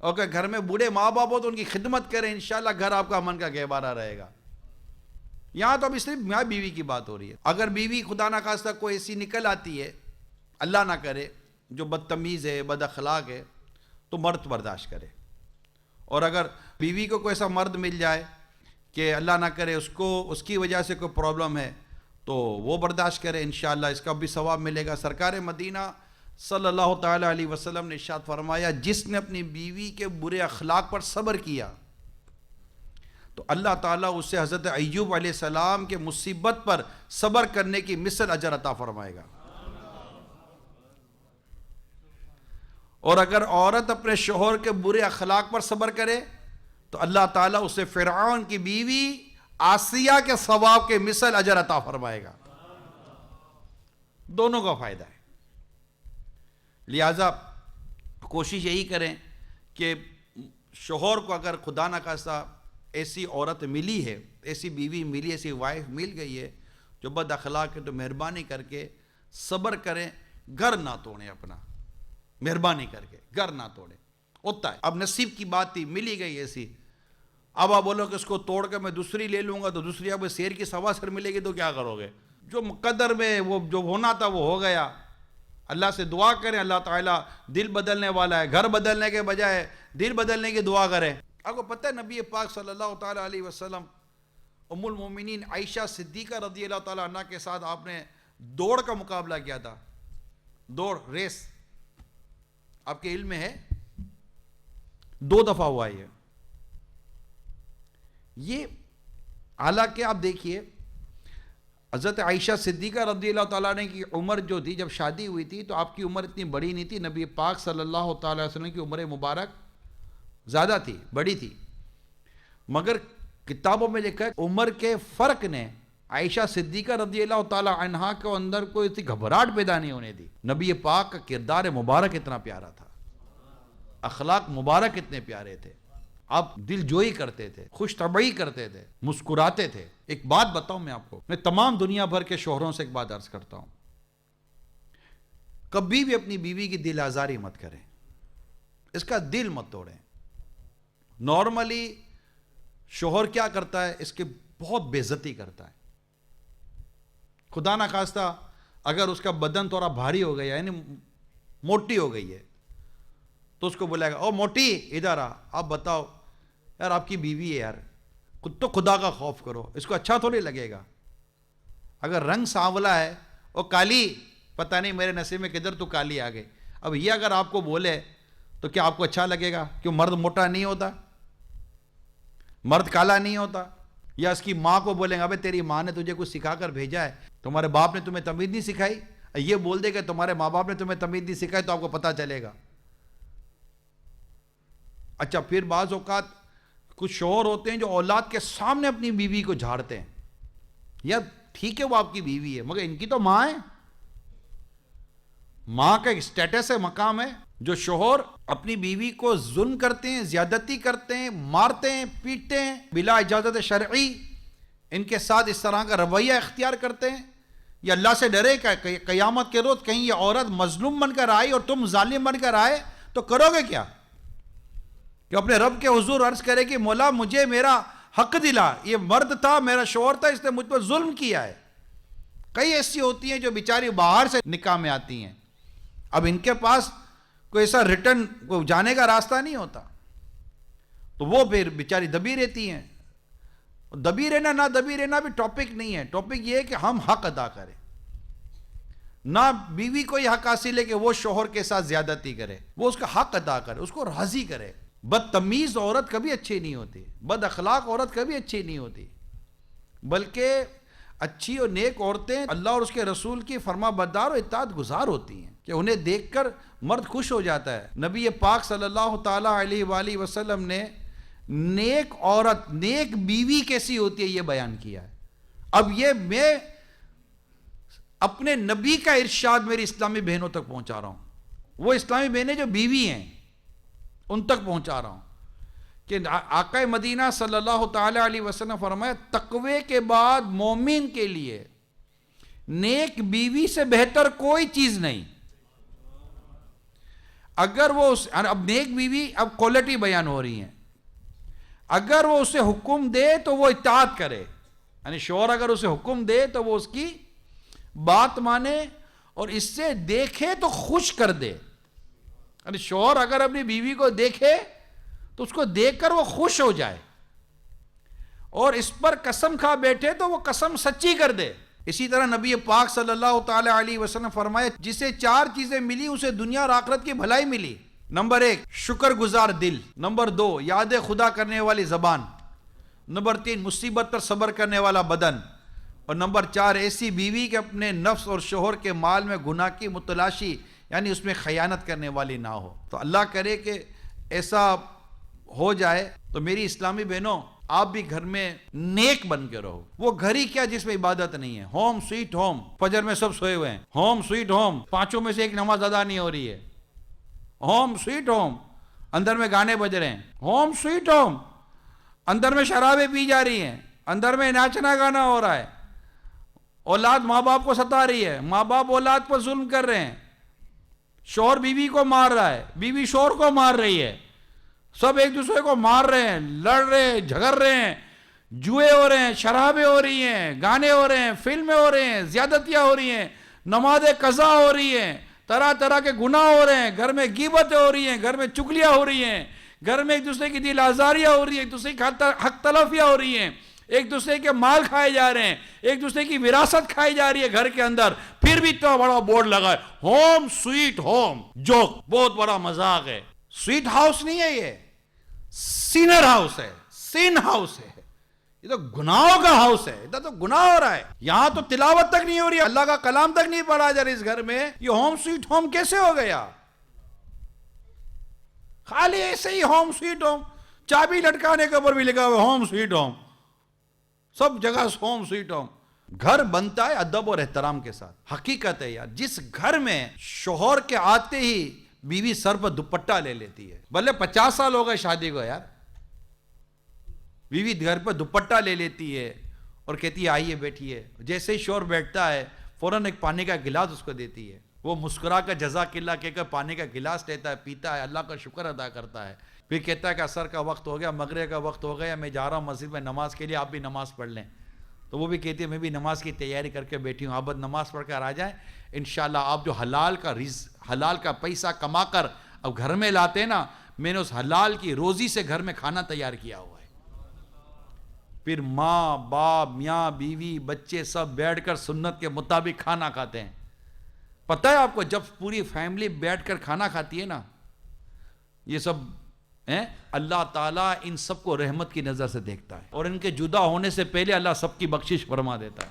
اور کہ گھر میں بوڑھے ماں باپ ہو تو ان کی خدمت کریں، انشاءاللہ گھر آپ کا امن کا گہوارہ رہے گا۔ یہاں تو ابھی صرف میاں بیوی کی بات ہو رہی ہے. اگر بیوی خدا نہ خواستہ کوئی ایسی نکل آتی ہے، اللہ نہ کرے، جو بدتمیز ہے، بد اخلاق ہے، تو مرد برداشت کرے. اور اگر بیوی کو کوئی ایسا مرد مل جائے کہ اللہ نہ کرے اس کی وجہ سے کوئی پرابلم ہے، تو وہ برداشت کرے، انشاءاللہ اس کا بھی ثواب ملے گا. سرکار مدینہ صلی اللہ تعالیٰ علیہ وسلم نے ارشاد فرمایا، جس نے اپنی بیوی کے برے اخلاق پر صبر کیا تو اللہ تعالیٰ اسے حضرت ایوب علیہ السلام کے مصیبت پر صبر کرنے کی مثل اجر عطا فرمائے گا. اور اگر عورت اپنے شوہر کے برے اخلاق پر صبر کرے تو اللہ تعالیٰ اسے فرعون کی بیوی آسیہ کے ثواب کے مثل اجر عطا فرمائے گا. دونوں کا فائدہ ہے. لہذا کوشش یہی کریں کہ شوہر کو اگر خدا نہ خواستہ ایسی عورت ملی ہے، ایسی بیوی ملی، ایسی وائف مل گئی ہے جو بد اخلاق ہے، تو مہربانی کر کے صبر کریں، گھر نہ توڑیں اپنا، مہربانی کر کے گھر نہ توڑیں. ہوتا ہے، اب نصیب کی بات تھی، ملی گئی ایسی، اب آپ بولو کہ اس کو توڑ کر میں دوسری لے لوں گا تو دوسری آپ شیر کی سوا سر ملے گی تو کیا کرو گے؟ جو مقدر میں وہ جو ہونا تھا وہ ہو گیا. اللہ سے دعا کریں، اللہ تعالیٰ دل بدلنے والا ہے، گھر بدلنے کے بجائے دل بدلنے کی دعا کریں. آپ کو پتہ ہے نبی پاک صلی اللہ تعالیٰ علیہ وسلم ام المومنین عائشہ صدیقہ رضی اللہ تعالیٰ عنہ کے ساتھ آپ نے دوڑ کا مقابلہ کیا تھا. دوڑ، ریس، آپ کے علم میں ہے 2 دفعہ ہوا یہ. حالانکہ آپ دیکھیے حضرت عائشہ صدیقہ رضی اللہ تعالیٰ عنہ کی عمر جو تھی جب شادی ہوئی تھی تو آپ کی عمر اتنی بڑی نہیں تھی. نبی پاک صلی اللہ تعالیٰ علیہ وسلم کی عمر مبارک زیادہ تھی، بڑی تھی، مگر کتابوں میں لکھا ہے عمر کے فرق نے عائشہ صدیقہ رضی اللہ تعالیٰ عنہا کے اندر کوئی اتنی گھبراہٹ پیدا نہیں ہونے دی. نبی پاک کا کردار مبارک اتنا پیارا تھا، اخلاق مبارک اتنے پیارے تھے، آپ دل جوئی کرتے تھے، خوش طبعی کرتے تھے، مسکراتے تھے. ایک بات بتاؤں میں آپ کو، میں تمام دنیا بھر کے شوہروں سے ایک بات عرض کرتا ہوں، کبھی بھی اپنی بیوی کی دل آزاری مت کریں، اس کا دل مت توڑیں. نارملی شوہر کیا کرتا ہے، اس کے بہت بے عزتی کرتا ہے. خدا نہ خواستہ اگر اس کا بدن تھوڑا بھاری ہو گیا، یعنی موٹی ہو گئی ہے، تو اس کو بلائے گا، او موٹی ادھر آ. آپ بتاؤ یار، آپ کی بیوی ہے یار، تو خدا کا خوف کرو، اس کو اچھا تھوڑی لگے گا. اگر رنگ سانولا ہے، او کالی، پتہ نہیں میرے نصیب میں کدھر تو کالی آ گئی. اب یہ اگر آپ کو بولے تو کیا آپ کو اچھا لگے گا؟ کیوں مرد موٹا نہیں ہوتا، مرد کالا نہیں ہوتا. یا اس کی ماں کو بولیں گے، ابے تیری ماں نے تجھے کچھ سکھا کر بھیجا ہے، تمہارے باپ نے تمہیں تمیز نہیں سکھائی. یہ بول دے کہ تمہارے ماں باپ نے تمہیں تمیز نہیں سکھائی تو آپ کو پتہ چلے گا. اچھا، پھر بعض اوقات کچھ شوہر ہوتے ہیں جو اولاد کے سامنے اپنی بیوی کو جھاڑتے ہیں. یار ٹھیک ہے وہ آپ کی بیوی ہے، مگر ان کی تو ماں ہے. ماں کا ایک سٹیٹس ہے، مقام ہے. جو شوہر اپنی بیوی کو ظلم کرتے ہیں، زیادتی کرتے ہیں، مارتے ہیں، پیٹتے ہیں بلا اجازت شرعی، ان کے ساتھ اس طرح کا رویہ اختیار کرتے ہیں، یا اللہ سے ڈرے کہ قیامت کے روز کہیں یہ عورت مظلوم بن کر آئی اور تم ظالم بن کر آئے تو کرو گے کیا؟ کہ اپنے رب کے حضور عرض کرے کہ مولا مجھے میرا حق دلا، یہ مرد تھا، میرا شوہر تھا، اس نے مجھ پر ظلم کیا ہے. کئی ایسی ہوتی ہیں جو بیچاری باہر سے نکاح میں آتی ہیں، اب ان کے پاس کوئی ایسا ریٹرن کوئی جانے کا راستہ نہیں ہوتا، تو وہ پھر بیچاری دبی رہتی ہیں. دبی رہنا نہ دبی رہنا بھی ٹاپک نہیں ہے، ٹاپک یہ ہے کہ ہم حق ادا کریں. نہ بیوی کو یہ حق حاصل ہے کہ وہ شوہر کے ساتھ زیادتی کرے، وہ اس کا حق ادا کرے، اس کو راضی کرے. بدتمیز عورت کبھی اچھی نہیں ہوتی، بد اخلاق عورت کبھی اچھی نہیں ہوتی، بلکہ اچھی اور نیک عورتیں اللہ اور اس کے رسول کی فرما بردار اور اطاعت گزار ہوتی ہیں کہ انہیں دیکھ کر مرد خوش ہو جاتا ہے. نبی پاک صلی اللہ تعالیٰ علیہ وآلہ وسلم نے نیک عورت، نیک بیوی کیسی ہوتی ہے یہ بیان کیا ہے. اب یہ میں اپنے نبی کا ارشاد میری اسلامی بہنوں تک پہنچا رہا ہوں، وہ اسلامی بہنیں جو بیوی ہیں ان تک پہنچا رہا ہوں کہ آقا مدینہ صلی اللہ تعالیٰ علیہ وسلم فرمایا، تقوی کے بعد مومن کے لیے نیک بیوی سے بہتر کوئی چیز نہیں. اگر وہ اب نیک بیوی، اب کوالٹی بیان ہو رہی ہیں، اگر وہ اسے حکم دے تو وہ اطاعت کرے، یعنی شوہر اگر اسے حکم دے تو وہ اس کی بات مانے اور اس سے دیکھے تو خوش کر دے. یعنی شوہر اگر اپنی بیوی کو دیکھے تو اس کو دیکھ کر وہ خوش ہو جائے اور اس پر قسم کھا بیٹھے تو وہ قسم سچی کر دے. اسی طرح نبی پاک صلی اللہ تعالی علیہ وسلم فرمایا جسے 4 چیزیں ملی اسے دنیا اور آخرت کی بھلائی ملی. نمبر 1 شکر گزار دل. نمبر 2 یاد خدا کرنے والی زبان. نمبر 3 مصیبت پر صبر کرنے والا بدن. اور نمبر 4 ایسی بیوی کہ اپنے نفس اور شوہر کے مال میں گناہ کی متلاشی یعنی اس میں خیانت کرنے والی نہ ہو. تو اللہ کرے کہ ایسا ہو جائے. تو میری اسلامی بہنوں آپ بھی گھر میں نیک بن کے رہو. وہ گھر ہی کیا جس میں عبادت نہیں ہے. Home sweet home. فجر میں سب سوئے ہوئے ہیں. Home sweet home. 5 میں سے 1 نماز ادا نہیں ہو رہی ہے. Home sweet home. اندر میں گانے بج رہے ہیں. Home sweet home. اندر میں شرابیں پی جا رہی ہیں. اندر میں ناچنا گانا ہو رہا ہے. اولاد ماں باپ کو ستا رہی ہے. ماں باپ اولاد پر ظلم کر رہے ہیں. شوہر بیوی کو مار رہا ہے. بیوی شوہر کو مار رہی ہے. سب ایک دوسرے کو مار رہے ہیں, لڑ رہے ہیں, جھگڑ رہے ہیں. جوئے ہو رہے ہیں, شرابیں ہو رہی ہیں, گانے ہو رہے ہیں, فلمیں ہو رہے ہیں, زیادتیاں ہو رہی ہیں, نماز قضا ہو رہی ہیں, طرح طرح کے گناہ ہو رہے ہیں. گھر میں غیبتیں ہو رہی ہیں, گھر میں چگلیاں ہو رہی ہیں, گھر میں ایک دوسرے کی دل آزاریاں ہو رہی ہیں, ایک دوسرے کی حق تلفیاں ہو رہی ہیں, ایک دوسرے کے مال کھائے جا رہے ہیں, ایک دوسرے کی وراثت کھائی جا رہی ہے گھر کے اندر. پھر بھی اتنا بڑا بورڈ لگا ہے ہوم سویٹ ہوم. جوک, بہت بڑا مذاق ہے. سویٹ ہاؤس نہیں ہے, یہ سینر ہاؤس ہے, سین ہاؤس ہے. یہ تو گناہوں کا ہاؤس ہے. ادھر تو گناہ ہو رہا ہے. یہاں تو تلاوت تک نہیں ہو رہی ہے, اللہ کا کلام تک نہیں پڑھا جا رہا اس گھر میں. یہ ہوم سویٹ ہوم کیسے ہو گیا؟ خالی ایسے ہی ہوم سویٹ ہوم. چابی لٹکانے کے اوپر بھی لکھا ہوا ہوم سویٹ ہوم. سب جگہ ہوم سویٹ ہوم. گھر بنتا ہے ادب اور احترام کے ساتھ. حقیقت ہے یار, جس گھر میں شوہر کے آتے ہی بیوی سر پر دوپٹہ لے لیتی ہے, بھلے 50 سال ہو گئے شادی کو یار, بیوی گھر پر دوپٹہ لے لیتی ہے اور کہتی ہے آئیے بیٹھیے. جیسے ہی شوہر بیٹھتا ہے فوراً ایک پانی کا گلاس اس کو دیتی ہے. وہ مسکرا کر جزاک اللہ کہہ کر پانی کا گلاس لیتا ہے, پیتا ہے, اللہ کا شکر ادا کرتا ہے. پھر کہتا ہے کہ عصر کا وقت ہو گیا, مغرب کا وقت ہو گیا, میں جا رہا ہوں مسجد میں نماز کے لیے, آپ بھی نماز پڑھ لیں. تو وہ بھی کہتی ہے میں بھی نماز کی تیاری کر کے بیٹھی ہوں, آپ بس نماز پڑھ کر آ جائیں. انشاءاللہ آپ جو حلال کا پیسہ کما کر اب گھر میں لاتے ہیں نا, میں نے اس حلال کی روزی سے گھر میں کھانا تیار کیا ہوا ہے. پھر ماں باپ میاں بیوی بچے سب بیٹھ کر سنت کے مطابق کھانا کھاتے ہیں. پتہ ہے آپ کو, جب پوری فیملی بیٹھ کر کھانا کھاتی ہے نا, یہ سب اللہ تعالیٰ ان سب کو رحمت کی نظر سے دیکھتا ہے, اور ان کے جدا ہونے سے پہلے اللہ سب کی بخشش فرما دیتا ہے.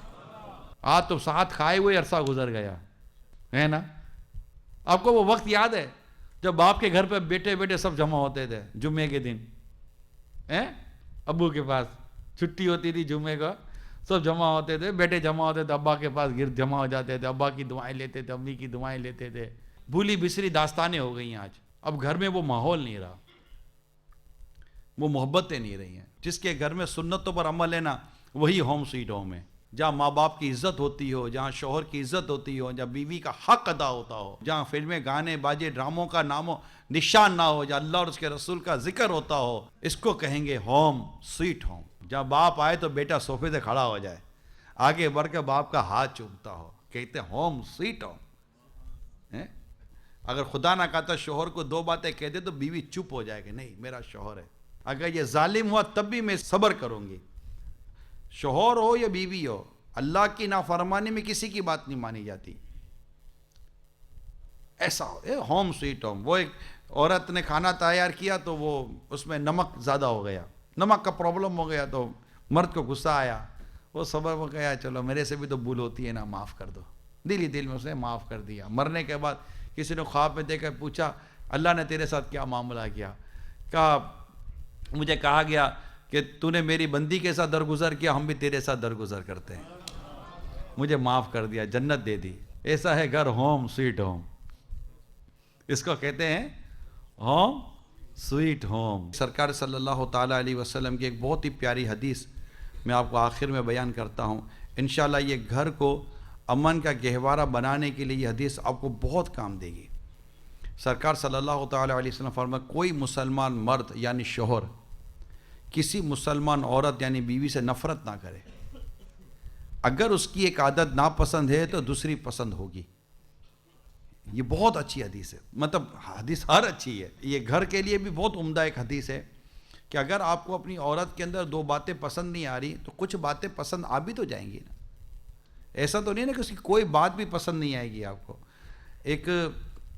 آج تو ساتھ کھائے ہوئے عرصہ گزر گیا ہے نا. آپ کو وہ وقت یاد ہے جب باپ کے گھر پہ بیٹے بیٹے سب جمع ہوتے تھے جمعے کے دن, ابو کے پاس چھٹی ہوتی تھی جمعے کا, سب جمع ہوتے تھے, بیٹے جمع ہوتے تھے ابا کے پاس, گرد جمع ہو جاتے تھے, ابا کی دعائیں لیتے تھے, امی کی دعائیں لیتے تھے. بھولی بسری داستانیں ہو گئی ہیں آج. اب گھر میں وہ ماحول نہیں رہا, وہ محبتیں نہیں رہی ہیں. جس کے گھر میں سنتوں پر عمل ہے نا, وہی ہوم سویٹ ہوم ہے. جہاں ماں باپ کی عزت ہوتی ہو, جہاں شوہر کی عزت ہوتی ہو, جہاں بیوی کا حق ادا ہوتا ہو, جہاں فلمیں گانے باجے ڈراموں کا نام و نشان نہ ہو, جہاں اللہ اور اس کے رسول کا ذکر ہوتا ہو, اس کو کہیں گے ہوم سویٹ ہوم. جہاں باپ آئے تو بیٹا صوفے سے کھڑا ہو جائے, آگے بڑھ کے باپ کا ہاتھ چومتا ہو, کہتے ہیں ہوم سویٹ ہوم. اگر خدا نہ کہتا شوہر کو 2 باتیں کہہ دے تو بیوی چپ ہو جائے کہ نہیں میرا شوہر ہے. اگر یہ ظالم ہوا تب بھی میں صبر کروں گی. شوہر ہو یا بیوی ہو, اللہ کی نافرمانی میں کسی کی بات نہیں مانی جاتی. ایسا ہوم سویٹ ہوم. وہ ایک عورت نے کھانا تیار کیا تو وہ اس میں نمک زیادہ ہو گیا, نمک کا پرابلم ہو گیا, تو مرد کو غصہ آیا. وہ صبر ہو گیا, چلو میرے سے بھی تو بھول ہوتی ہے نا, معاف کر دو. دل ہی دل میں اس نے معاف کر دیا. مرنے کے بعد کسی نے خواب میں دیکھ کر پوچھا اللہ نے تیرے ساتھ کیا معاملہ کیا؟ کہا مجھے کہا گیا کہ تو نے میری بندی کے ساتھ درگزر کیا, ہم بھی تیرے ساتھ درگزر کرتے ہیں, مجھے معاف کر دیا, جنت دے دی. ایسا ہے گھر ہوم سویٹ ہوم. اس کو کہتے ہیں ہوم سویٹ ہوم. سرکار صلی اللہ تعالیٰ علیہ وسلم کی ایک بہت ہی پیاری حدیث میں آپ کو آخر میں بیان کرتا ہوں. انشاءاللہ یہ گھر کو امن کا گہوارہ بنانے کے لیے یہ حدیث آپ کو بہت کام دے گی. سرکار صلی اللہ تعالیٰ علیہ وسلم فرمایا کوئی مسلمان مرد یعنی شوہر کسی مسلمان عورت یعنی بیوی سے نفرت نہ کرے. اگر اس کی ایک عادت ناپسند ہے تو دوسری پسند ہوگی. یہ بہت اچھی حدیث ہے, مطلب حدیث ہر اچھی ہے, یہ گھر کے لیے بھی بہت عمدہ ایک حدیث ہے کہ اگر آپ کو اپنی عورت کے اندر 2 باتیں پسند نہیں آ رہی تو کچھ باتیں پسند آ بھی تو جائیں گی نا. ایسا تو نہیں نا کہ اس کی کوئی بات بھی پسند نہیں آئے گی آپ کو. ایک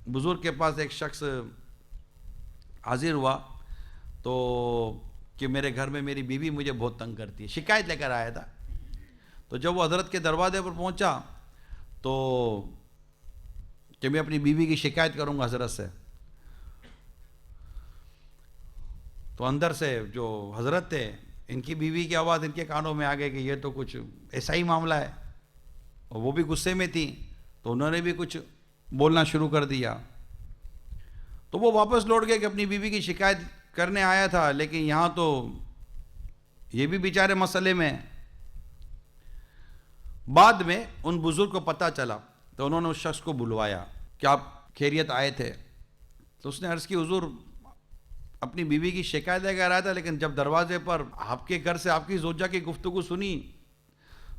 بزرگ کے پاس ایک شخص حاضر ہوا تو کہ میرے گھر میں میری بیوی مجھے بہت تنگ کرتی ہے, شکایت لے کر آیا تھا. تو جب وہ حضرت کے دروازے پر پہنچا تو کہ میں اپنی بیوی کی شکایت کروں گا حضرت سے, تو اندر سے جو حضرت تھے ان کی بیوی کی آواز ان کے کانوں میں آ گئی کہ یہ تو کچھ ایسا ہی معاملہ ہے, اور وہ بھی غصے میں تھی تو انہوں نے بھی کچھ بولنا شروع کر دیا. تو وہ واپس لوٹ گئے کہ اپنی بیوی کی شکایت کرنے آیا تھا لیکن یہاں تو یہ بھی بیچارے مسئلے میں. بعد میں ان بزرگ کو پتہ چلا تو انہوں نے اس شخص کو بلوایا کہ آپ خیریت آئے تھے. تو اس نے عرض کی حضور اپنی بیوی کی شکایت لے کر آیا تھا لیکن جب دروازے پر آپ کے گھر سے آپ کی زوجہ کی گفتگو سنی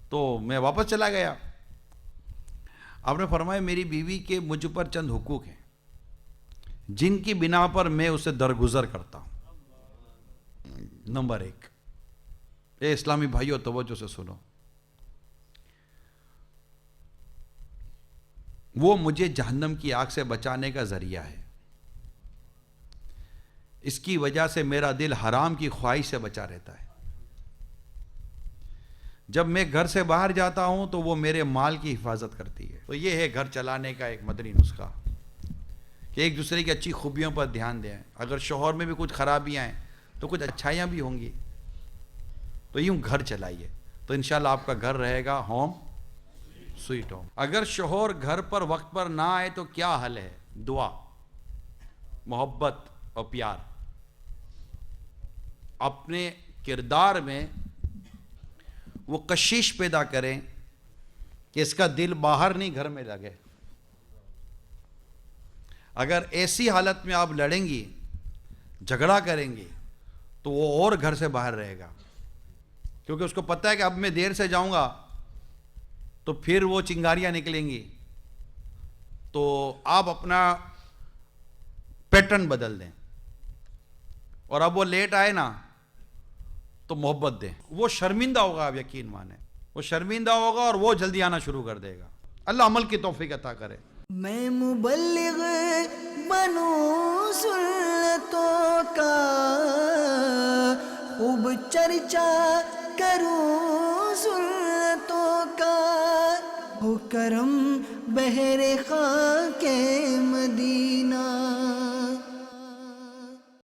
تو میں واپس چلا گیا. آپ نے فرمایا میری بیوی کے مجھ پر چند حقوق ہیں جن کی بنا پر میں اسے درگزر کرتا ہوں. نمبر 1, اے اسلامی بھائیو توجہ سے سنو, وہ مجھے جہنم کی آگ سے بچانے کا ذریعہ ہے. اس کی وجہ سے میرا دل حرام کی خواہش سے بچا رہتا ہے. جب میں گھر سے باہر جاتا ہوں تو وہ میرے مال کی حفاظت کرتی ہے. تو یہ ہے گھر چلانے کا ایک مدنی نسخہ کہ ایک دوسرے کی اچھی خوبیوں پر دھیان دیں. اگر شوہر میں بھی کچھ خرابیاں ہیں تو کچھ اچھائیاں بھی ہوں گی, تو یوں گھر چلائیے تو انشاءاللہ آپ کا گھر رہے گا ہوم سویٹ ہوم. اگر شوہر گھر پر وقت پر نہ آئے تو کیا حل ہے؟ دعا, محبت اور پیار. اپنے کردار میں وہ کشش پیدا کریں کہ اس کا دل باہر نہیں گھر میں لگے. اگر ایسی حالت میں آپ لڑیں گی, جھگڑا کریں گی تو وہ اور گھر سے باہر رہے گا, کیونکہ اس کو پتہ ہے کہ اب میں دیر سے جاؤں گا تو پھر وہ چنگاریاں نکلیں گی. تو آپ اپنا پیٹرن بدل دیں, اور اب وہ لیٹ آئے نا تو محبت دیں. وہ شرمندہ ہوگا, آپ یقین مانیں, وہ شرمندہ ہوگا اور وہ جلدی آنا شروع کر دے گا. اللہ عمل کی توفیق عطا کرے. میں مبلغ بنوں سنتوں کا, خوب چرچا کروں سنتوں کا, ہو کرم بہر خاک